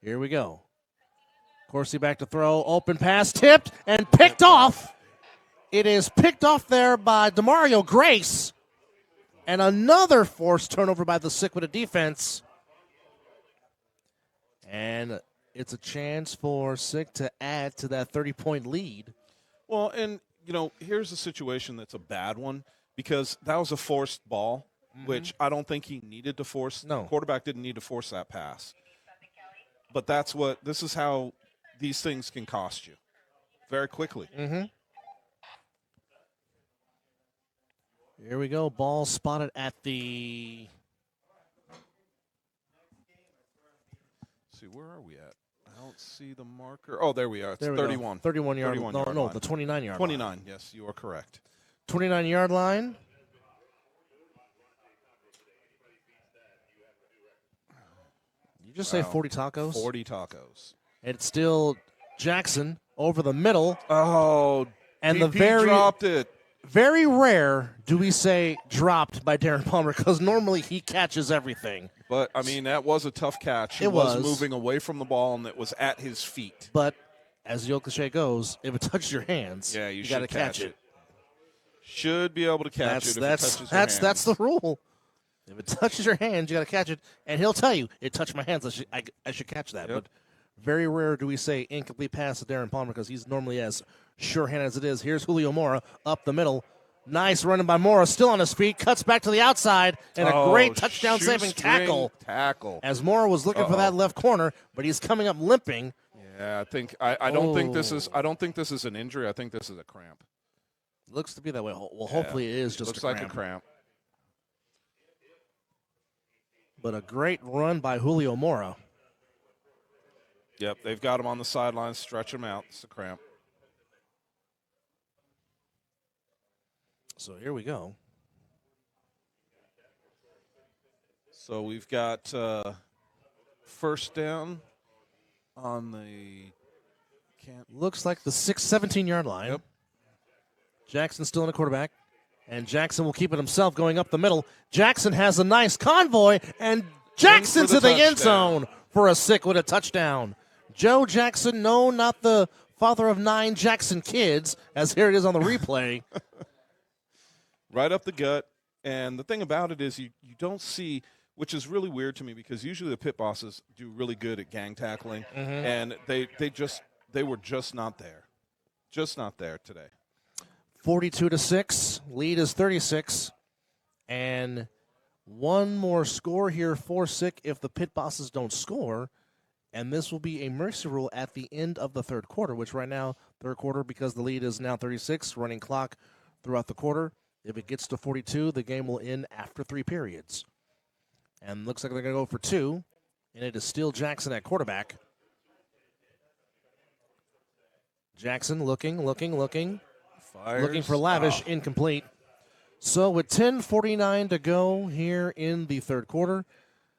S3: Here we go. Corsi back to throw. Open pass tipped and picked off. It is picked off there by Demario Grace. And another forced turnover by the Sickwidit defense. And it's a chance for Sick to add to that 30-point lead.
S2: Well, and, here's a situation that's a bad one because that was a forced ball, which I don't think he needed to force.
S3: No.
S2: The quarterback didn't need to force that pass. But this is how these things can cost you very quickly.
S3: Mm-hmm. Here we go. Ball spotted at the...
S2: Let's see, where are we at? I don't see the marker. Oh, there we are. It's 31.
S3: 31-yard line. No,
S2: line.
S3: the 29-yard line.
S2: 29, yes, you are correct.
S3: 29-yard line. You just say 40 tacos?
S2: 40 tacos.
S3: And it's still Jackson over the middle.
S2: Oh,
S3: and
S2: DP dropped it.
S3: Very rare do we say dropped by Darren Palmer because normally he catches everything.
S2: But, that was a tough catch. He was moving away from the ball, and it was at his feet.
S3: But as the old cliche goes, if it touches your hands, you got to catch it.
S2: Should be able to catch it if it touches your hands.
S3: That's the rule. If it touches your hands, you got to catch it. And he'll tell you, it touched my hands. I should catch that.
S2: Yep.
S3: But very rare do we say incomplete pass to Darren Palmer because he's normally as sure-handed as it is. Here's Julio Mora up the middle. Nice running by Mora, still on his feet, cuts back to the outside, and a great touchdown-saving tackle. As Mora was looking for that left corner, but he's coming up limping.
S2: Yeah, I don't think this is an injury. I think this is a cramp.
S3: Looks to be that way. Well, hopefully it is just
S2: looks like a cramp.
S3: But a great run by Julio Mora.
S2: Yep, they've got him on the sidelines, stretch him out. It's a cramp.
S3: So here we go.
S2: So we've got first down on the
S3: looks like the 17-yard line.
S2: Yep.
S3: Jackson still in the quarterback, and Jackson will keep it himself going up the middle. Jackson has a nice convoy, and Jackson to the end zone for a Sickwidit touchdown. Joe Jackson, no, not the father of 9 Jackson kids, as here it is on the replay.
S2: Right up the gut. And the thing about it is you don't see, which is really weird to me because usually the pit bosses do really good at gang tackling, and they were just not there. Just not there today.
S3: 42-6. Lead is 36. And one more score here for Sick if the pit bosses don't score. And this will be a mercy rule at the end of the third quarter, which right now, third quarter, because the lead is now 36, running clock throughout the quarter. If it gets to 42, the game will end after 3 periods. And looks like they're going to go for 2. And it is still Jackson at quarterback. Jackson looking.
S2: Fires.
S3: Looking for Lavish, incomplete. So with 10:49 to go here in the third quarter,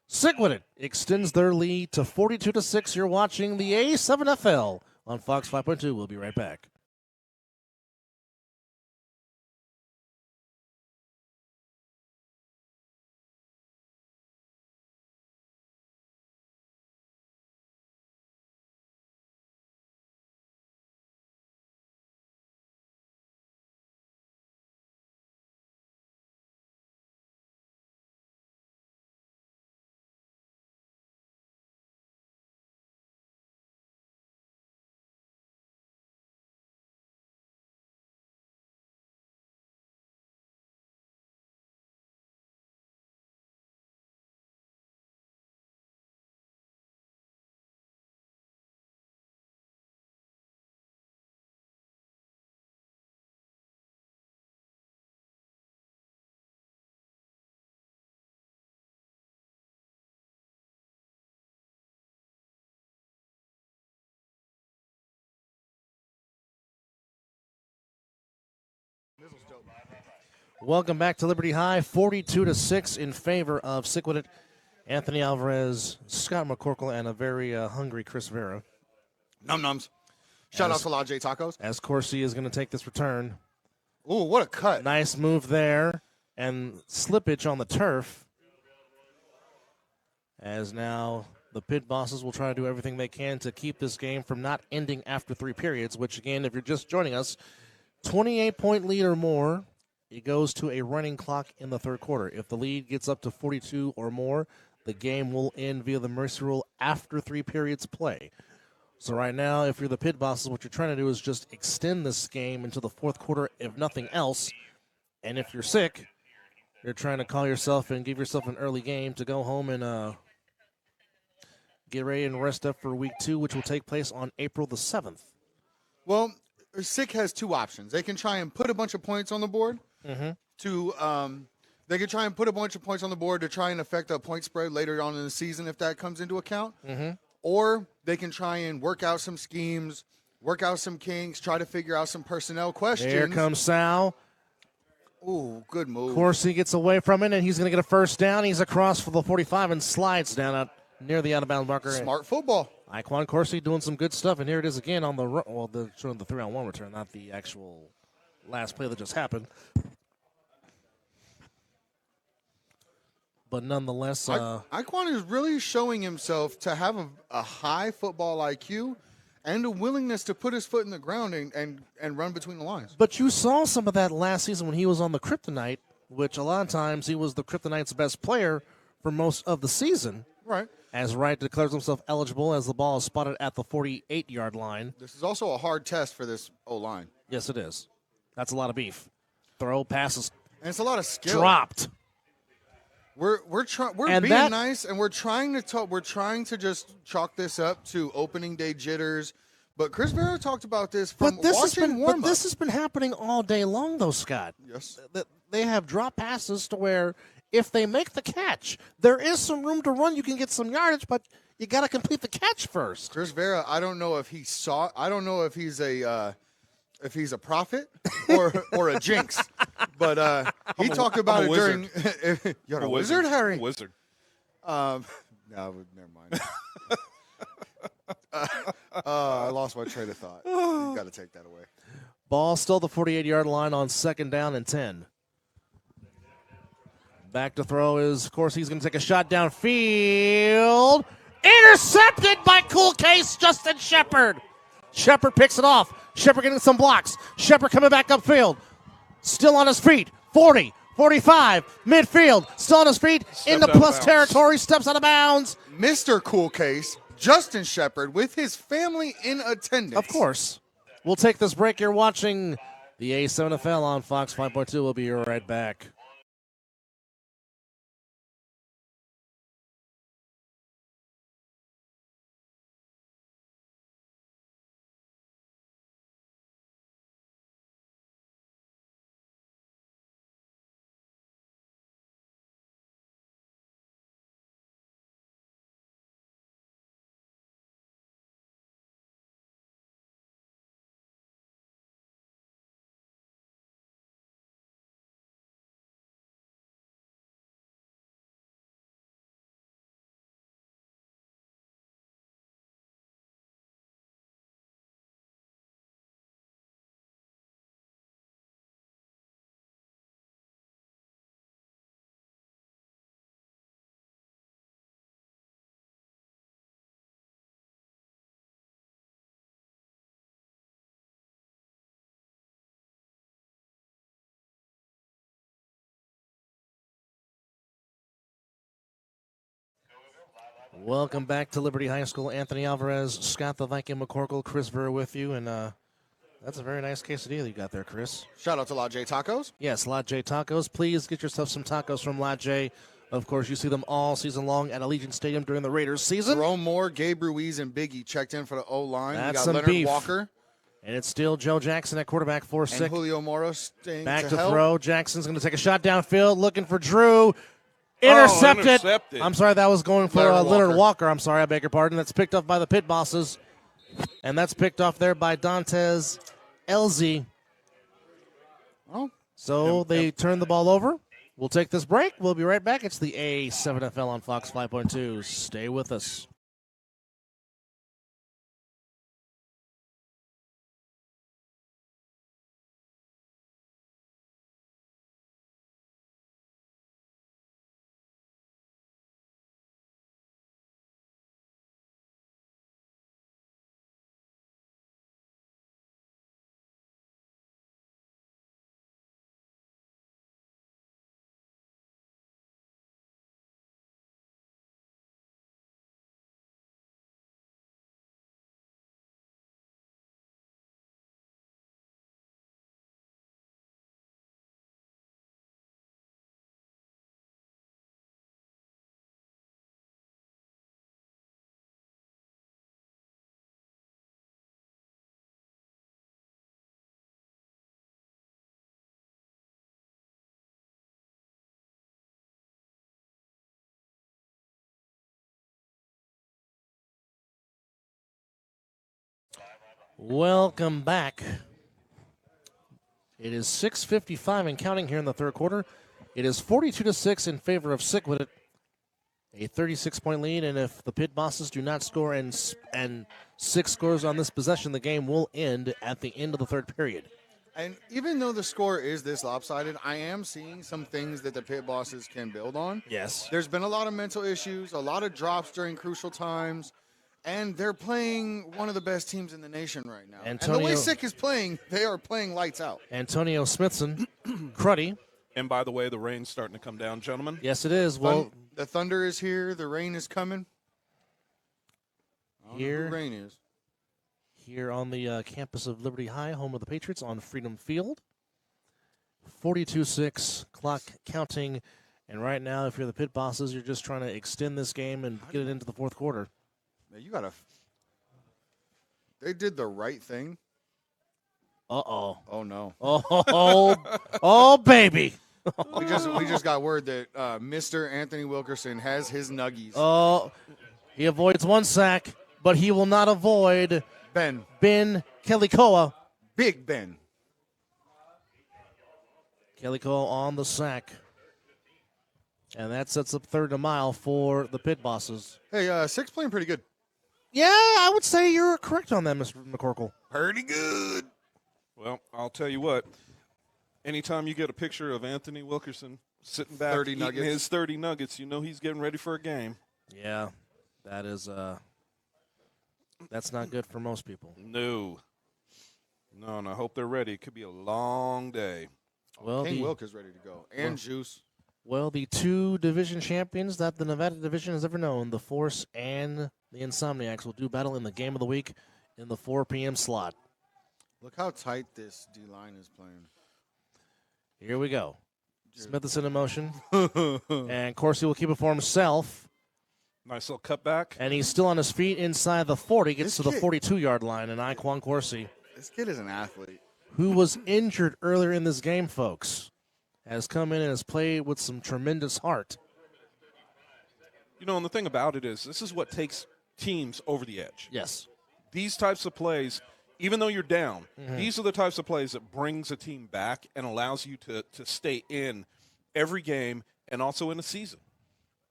S3: Sickwidit extends their lead to 42-6. You're watching the A7FL on Fox 5.2. We'll be right back. Welcome back to Liberty High, 42-6 in favor of Sickwidit. Anthony Alvarez, Scott McCorkle, and a very hungry Chris Vera.
S4: Num-nums. Shout out to La J Tacos.
S3: As Corsi is going to take this return.
S4: Ooh, what a cut.
S3: Nice move there, and slippage on the turf. As now the pit bosses will try to do everything they can to keep this game from not ending after 3 periods, which, again, if you're just joining us, 28-point lead or more it goes to a running clock in the third quarter. If the lead gets up to 42 or more, the game will end via the mercy rule after 3 periods play. So right now, if you're the pit bosses, what you're trying to do is just extend this game into the fourth quarter, if nothing else. And if you're sick, you're trying to call yourself and give yourself an early game to go home and get ready and rest up for week 2, which will take place on April the 7th.
S4: Well, Sick has 2 options. They can try and put a bunch of points on the board they can try and put a bunch of points on the board to try and affect a point spread later on in the season if that comes into account. Or they can try and work out some schemes, work out some kinks, try to figure out some personnel questions.
S3: Here comes Sal.
S4: Ooh, good move.
S3: Of course, he gets away from it, and he's going to get a first down. He's across for the 45 and slides down out near the out-of-bounds marker.
S4: Smart football.
S3: Iquan Corsi doing some good stuff, and here it is again on the showing the 3-on-1 return, not the actual last play that just happened. But nonetheless,
S4: Iquan is really showing himself to have a high football IQ and a willingness to put his foot in the ground and run between the lines.
S3: But you saw some of that last season when he was on the Kryptonite, which a lot of times he was the Kryptonite's best player for most of the season.
S4: Right.
S3: As Wright declares himself eligible as the ball is spotted at the 48-yard line.
S4: This is also a hard test for this O-line.
S3: Yes, it is. That's a lot of beef. Throw, passes,
S4: and it's a lot of skill.
S3: Dropped.
S4: We're being nice, and we're trying to just chalk this up to opening day jitters. But Chris Vera talked about this from watching warm-up.
S3: But this has been happening all day long, though, Scott.
S4: Yes.
S3: They have drop passes to where if they make the catch, there is some room to run. You can get some yardage, but you got to complete the catch first.
S4: Chris Vera, I don't know if he saw. I don't know if he's a prophet or a jinx. But he talked about it during. You're a wizard, Harry.
S2: Wizard.
S4: No, never mind. I lost my train of thought. You got to take that away.
S3: Ball still the 48-yard line on 2nd down and 10. Back to throw is, of course, he's going to take a shot downfield. Intercepted by cool case Justin Shepard. Shepard picks it off. Shepard getting some blocks. Shepard coming back upfield. Still on his feet. 40, 45, midfield. Still on his feet. Into plus territory. Steps out of bounds.
S4: Mr. Cool Case, Justin Shepard, with his family in attendance.
S3: Of course. We'll take this break. You're watching the A7FL on Fox 5.2. We'll be right back. Welcome back to Liberty High School. Anthony Alvarez, Scott the Viking McCorkle, Chris Vera with you, and that's a very nice quesadilla you got there, Chris.
S4: Shout out to La J Tacos.
S3: Yes, La J Tacos. Please get yourself some tacos from La J. Of course, you see them all season long at Allegiant Stadium during the Raiders season.
S4: Jerome Moore, Gabe Ruiz, and Biggie checked in for the O-line.
S3: That's
S4: we got
S3: some
S4: Leonard
S3: beef.
S4: Walker.
S3: And it's still Joe Jackson at quarterback for
S4: and
S3: sick.
S4: Julio Moro staying
S3: Back to
S4: help.
S3: throw. Jackson's going to take a shot downfield, looking for Drew. Intercepted. I'm sorry, that was going for Leonard Walker. I'm sorry, I beg your pardon. That's picked up by the pit bosses. And that's picked off there by Dantes LZ. So they turn the ball over. We'll take this break. We'll be right back. It's the A7FL on Fox 5.2. Stay with us. Welcome back. It is 6:55 and counting here in the third quarter. It is 42-6 in favor of Sickwidit. A 36-point lead, and if the Pit Bosses do not score and 6 scores on this possession, the game will end at the end of the third period.
S4: And even though the score is this lopsided, I am seeing some things that the Pit Bosses can build on.
S3: Yes.
S4: There's been a lot of mental issues, a lot of drops during crucial times, and they're playing one of the best teams in the nation right now. And the way Sick is playing, they are playing lights out.
S3: Antonio Smithson, Cruddy.
S2: And by the way, the rain's starting to come down, gentlemen.
S3: Yes, it is. Well,
S4: the thunder is here. The rain is coming. I don't know who the rain is.
S3: Here on the campus of Liberty High, home of the Patriots, on Freedom Field. 42-6, clock counting. And right now, if you're the Pit Bosses, you're just trying to extend this game and get it into the fourth quarter.
S4: Man, you gotta. They did the right thing.
S3: Uh-oh.
S4: Oh, no.
S3: Oh, baby.
S4: We just got word that Mr. Anthony Wilkerson has his nuggies.
S3: Oh, he avoids one sack, but he will not avoid
S4: Ben
S3: Kellykoa.
S4: Big Ben.
S3: Kellykoa on the sack. And that sets up third and a mile for the Pit Bosses.
S4: Hey, Sick's playing pretty good.
S3: Yeah, I would say you're correct on that, Mr. McCorkle.
S4: Pretty good.
S2: Well, I'll tell you what. Anytime you get a picture of Anthony Wilkerson sitting back eating his 30 nuggets, you know he's getting ready for a game.
S3: Yeah, that is that's not good for most people.
S2: No, and I hope they're ready. It could be a long day.
S3: Well,
S4: King Wilk is ready to go. And Juice.
S3: Well, the two division champions that the Nevada division has ever known, the Force and the Insomniacs, will do battle in the game of the week in the 4 p.m. slot.
S4: Look how tight this D-line is playing.
S3: Here we go. Smith is in motion. And Corsi will keep it for himself.
S2: Nice little cutback.
S3: And he's still on his feet inside the 40. Gets to the 42-yard line. And Iquan Corsi,
S4: this kid is an athlete,
S3: who was injured earlier in this game, folks, has come in and has played with some tremendous heart.
S2: You know, and the thing about it is, this is what takes teams over the edge.
S3: Yes.
S2: These types of plays, even though you're down, these are the types of plays that brings a team back and allows you to stay in every game and also in a season.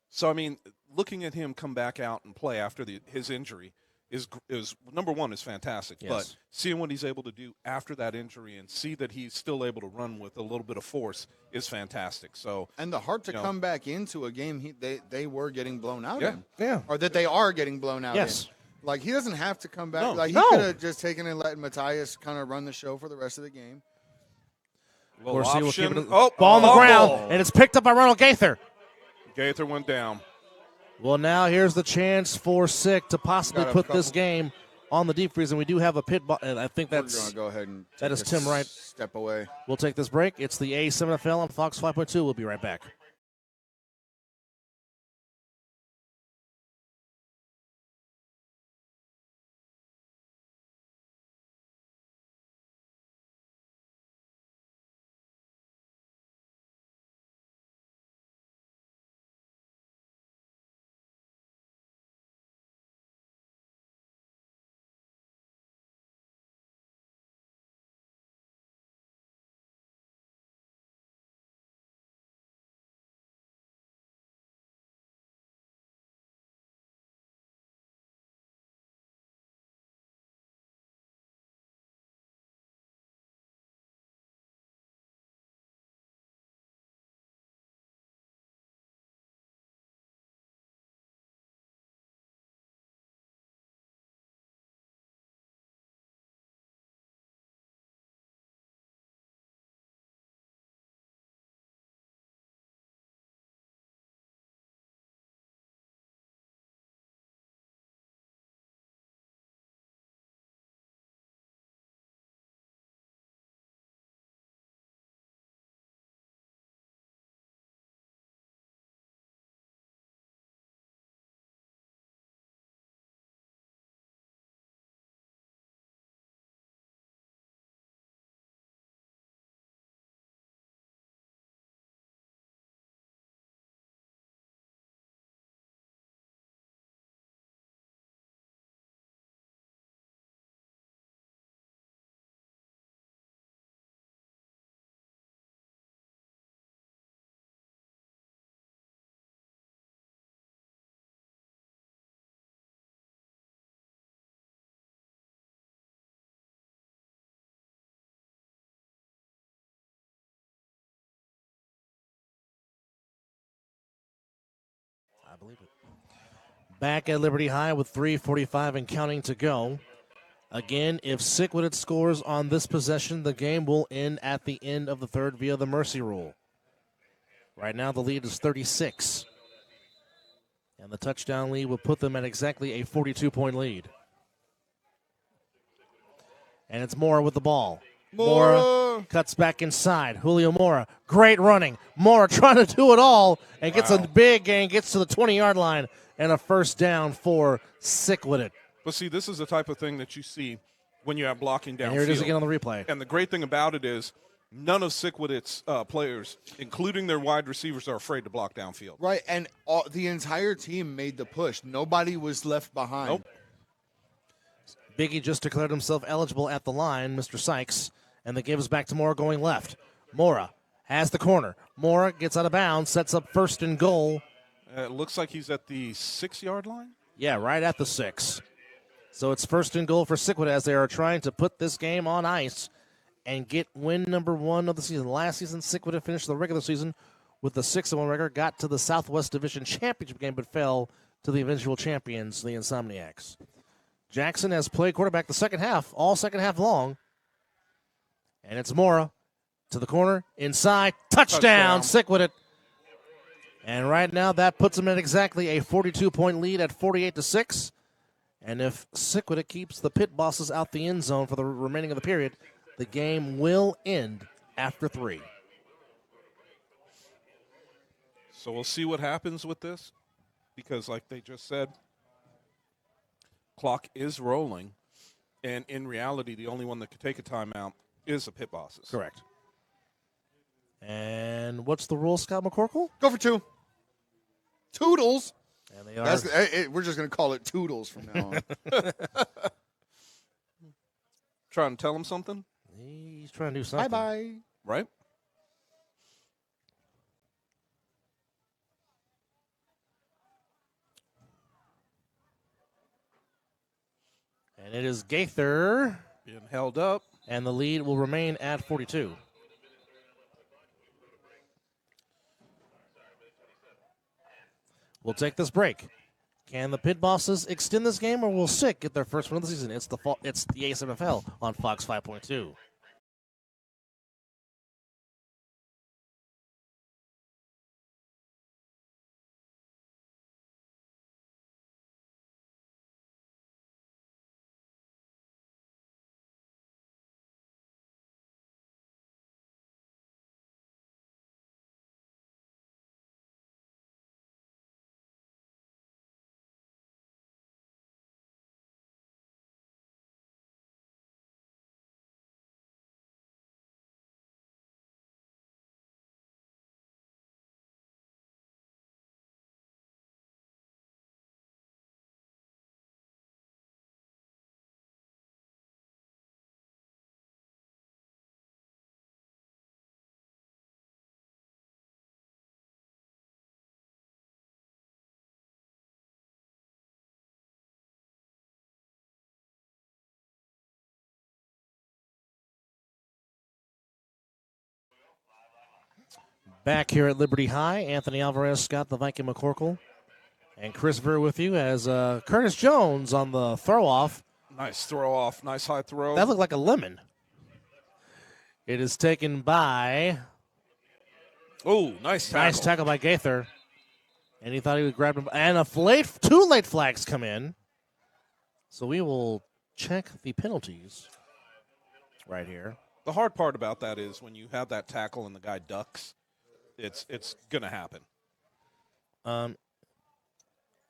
S2: So, I mean, looking at him come back out and play after his injury is number one, is fantastic.
S3: Yes.
S2: But seeing what he's able to do after that injury and see that he's still able to run with a little bit of force is fantastic. So,
S4: and the heart to come back into a game they were getting blown out in.
S3: Yeah.
S4: Or that they are getting blown out
S3: Yes.
S4: in. Like, he doesn't have to come back.
S2: No.
S4: Like, he could have just taken and let Matthias kind of run the show for the rest of the game.
S3: Corsi will keep it.
S2: Oh,
S3: ball on the ground,
S2: ball.
S3: and it's picked up by Ronald Gaither.
S2: Gaither went down.
S3: Well, now here's the chance for Sick to possibly put this game on the deep freeze, and we do have a pit ball, and I think
S4: We're
S3: that's
S4: going to go ahead and
S3: that is Tim Wright.
S4: Step away.
S3: We'll take this break. It's the A7FL on Fox 5.2. We'll be right back. believe it. Back at Liberty High with 3:45 and counting to go. Again, if Sickwidit scores on this possession, the game will end at the end of the third via the mercy rule. Right now, the lead is 36. And the touchdown lead will put them at exactly a 42-point lead. And it's Mora with the ball. Mora cuts back inside. Julio Mora, great running. Mora trying to do it all and gets a big gain, gets to the 20-yard line, and a first down for Sickwidit.
S2: But see, this is the type of thing that you see when you have blocking downfield.
S3: And here it is again on the replay.
S2: And the great thing about it is none of Sickwidit's players, including their wide receivers, are afraid to block downfield.
S4: Right, and the entire team made the push. Nobody was left behind.
S2: Nope.
S3: Biggie just declared himself eligible at the line, Mr. Sykes, and the give is back to Mora going left. Mora has the corner. Mora gets out of bounds, sets up first and goal.
S2: It looks like he's at the 6-yard line.
S3: Yeah, right at the 6. So it's first and goal for Sickwidit as they are trying to put this game on ice and get win number 1 of the season. Last season, Sickwidit finished the regular season with the 6-1 record, got to the Southwest Division Championship game, but fell to the eventual champions, the Insomniacs. Jackson has played quarterback the second half, all second half long. And it's Mora to the corner, inside, touchdown. Sickwidit. And right now that puts them at exactly a 42-point lead at 48-6. And if Sickwidit keeps the pit bosses out the end zone for the remaining of the period, the game will end after 3.
S2: So we'll see what happens with this because, like they just said, clock is rolling, and in reality, the only one that could take a timeout is the pit bosses.
S3: Correct. And what's the rule, Scott McCorkle?
S4: Go for 2. Toodles.
S3: And they are.
S4: We're just going to call it Toodles from now on.
S2: Trying to tell him something?
S3: He's trying to do something.
S4: Bye-bye.
S2: Right?
S3: And it is Gaither.
S2: Being held up.
S3: And the lead will remain at 42. We'll take this break. Can the pit bosses extend this game, or will Sick get their first win of the season? It's the A7FL on Fox 5.2. Back here at Liberty High, Anthony Alvarez, Scott the Viking McCorkle, and Chris Ver with you as Curtis Jones on the throw-off.
S2: Nice throw-off. Nice high throw.
S3: That looked like a lemon. It is taken by...
S2: Oh, nice tackle.
S3: Nice tackle by Gaither. And he thought he would grab him. And two late flags come in. So we will check the penalties right here.
S2: The hard part about that is when you have that tackle and the guy ducks, it's going to happen.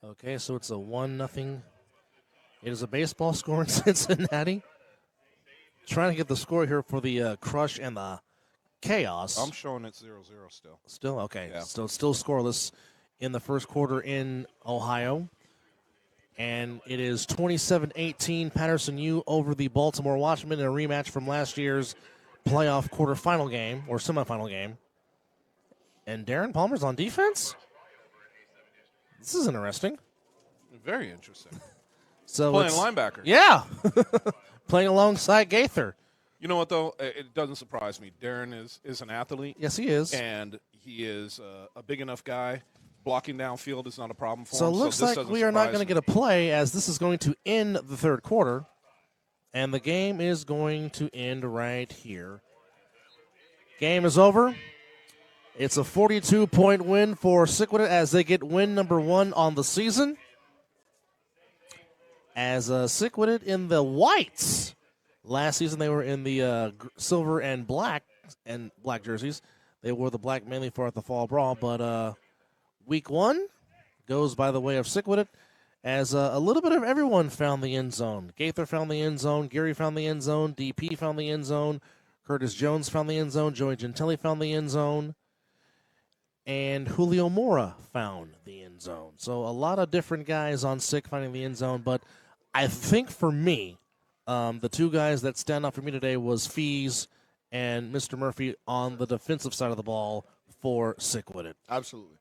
S3: Okay, so it's a 1-0. It is a baseball score in Cincinnati. Trying to get the score here for the Crush and the Chaos.
S2: I'm showing it 0-0 still.
S3: Still? Okay.
S2: Yeah.
S3: So it's still scoreless in the first quarter in Ohio. And it is 27-18 Patterson U over the Baltimore Watchmen in a rematch from last year's playoff quarterfinal game or semifinal game. And Darren Palmer's on defense? This is interesting.
S2: Very interesting.
S3: So
S2: Playing linebacker.
S3: Yeah. Playing alongside Gaither.
S2: You know what, though? It doesn't surprise me. Darren is an athlete.
S3: Yes, he is.
S2: And he is a big enough guy blocking downfield is not a problem for
S3: So
S2: him.
S3: it looks
S2: this
S3: like
S2: doesn't
S3: we are not
S2: surprise
S3: going to
S2: me.
S3: get a play, as this is going to end the third quarter, and the game is going to end right here. Game is over. It's a 42-point win for Sickwidit as they get win number 1 on the season. As Sickwidit in the whites. Last season they were in the silver and black jerseys. They wore the black mainly for the fall brawl, but week 1 goes by the way of Sickwidit as a little bit of everyone found the end zone. Gaither found the end zone. Gary found the end zone. DP found the end zone. Curtis Jones found the end zone. Joey Gentili found the end zone. And Julio Mora found the end zone. So a lot of different guys on Sick finding the end zone, but I think for me, the two guys that stand out for me today was Fees and Mr. Murphy on the defensive side of the ball for Sickwidit.
S4: Absolutely.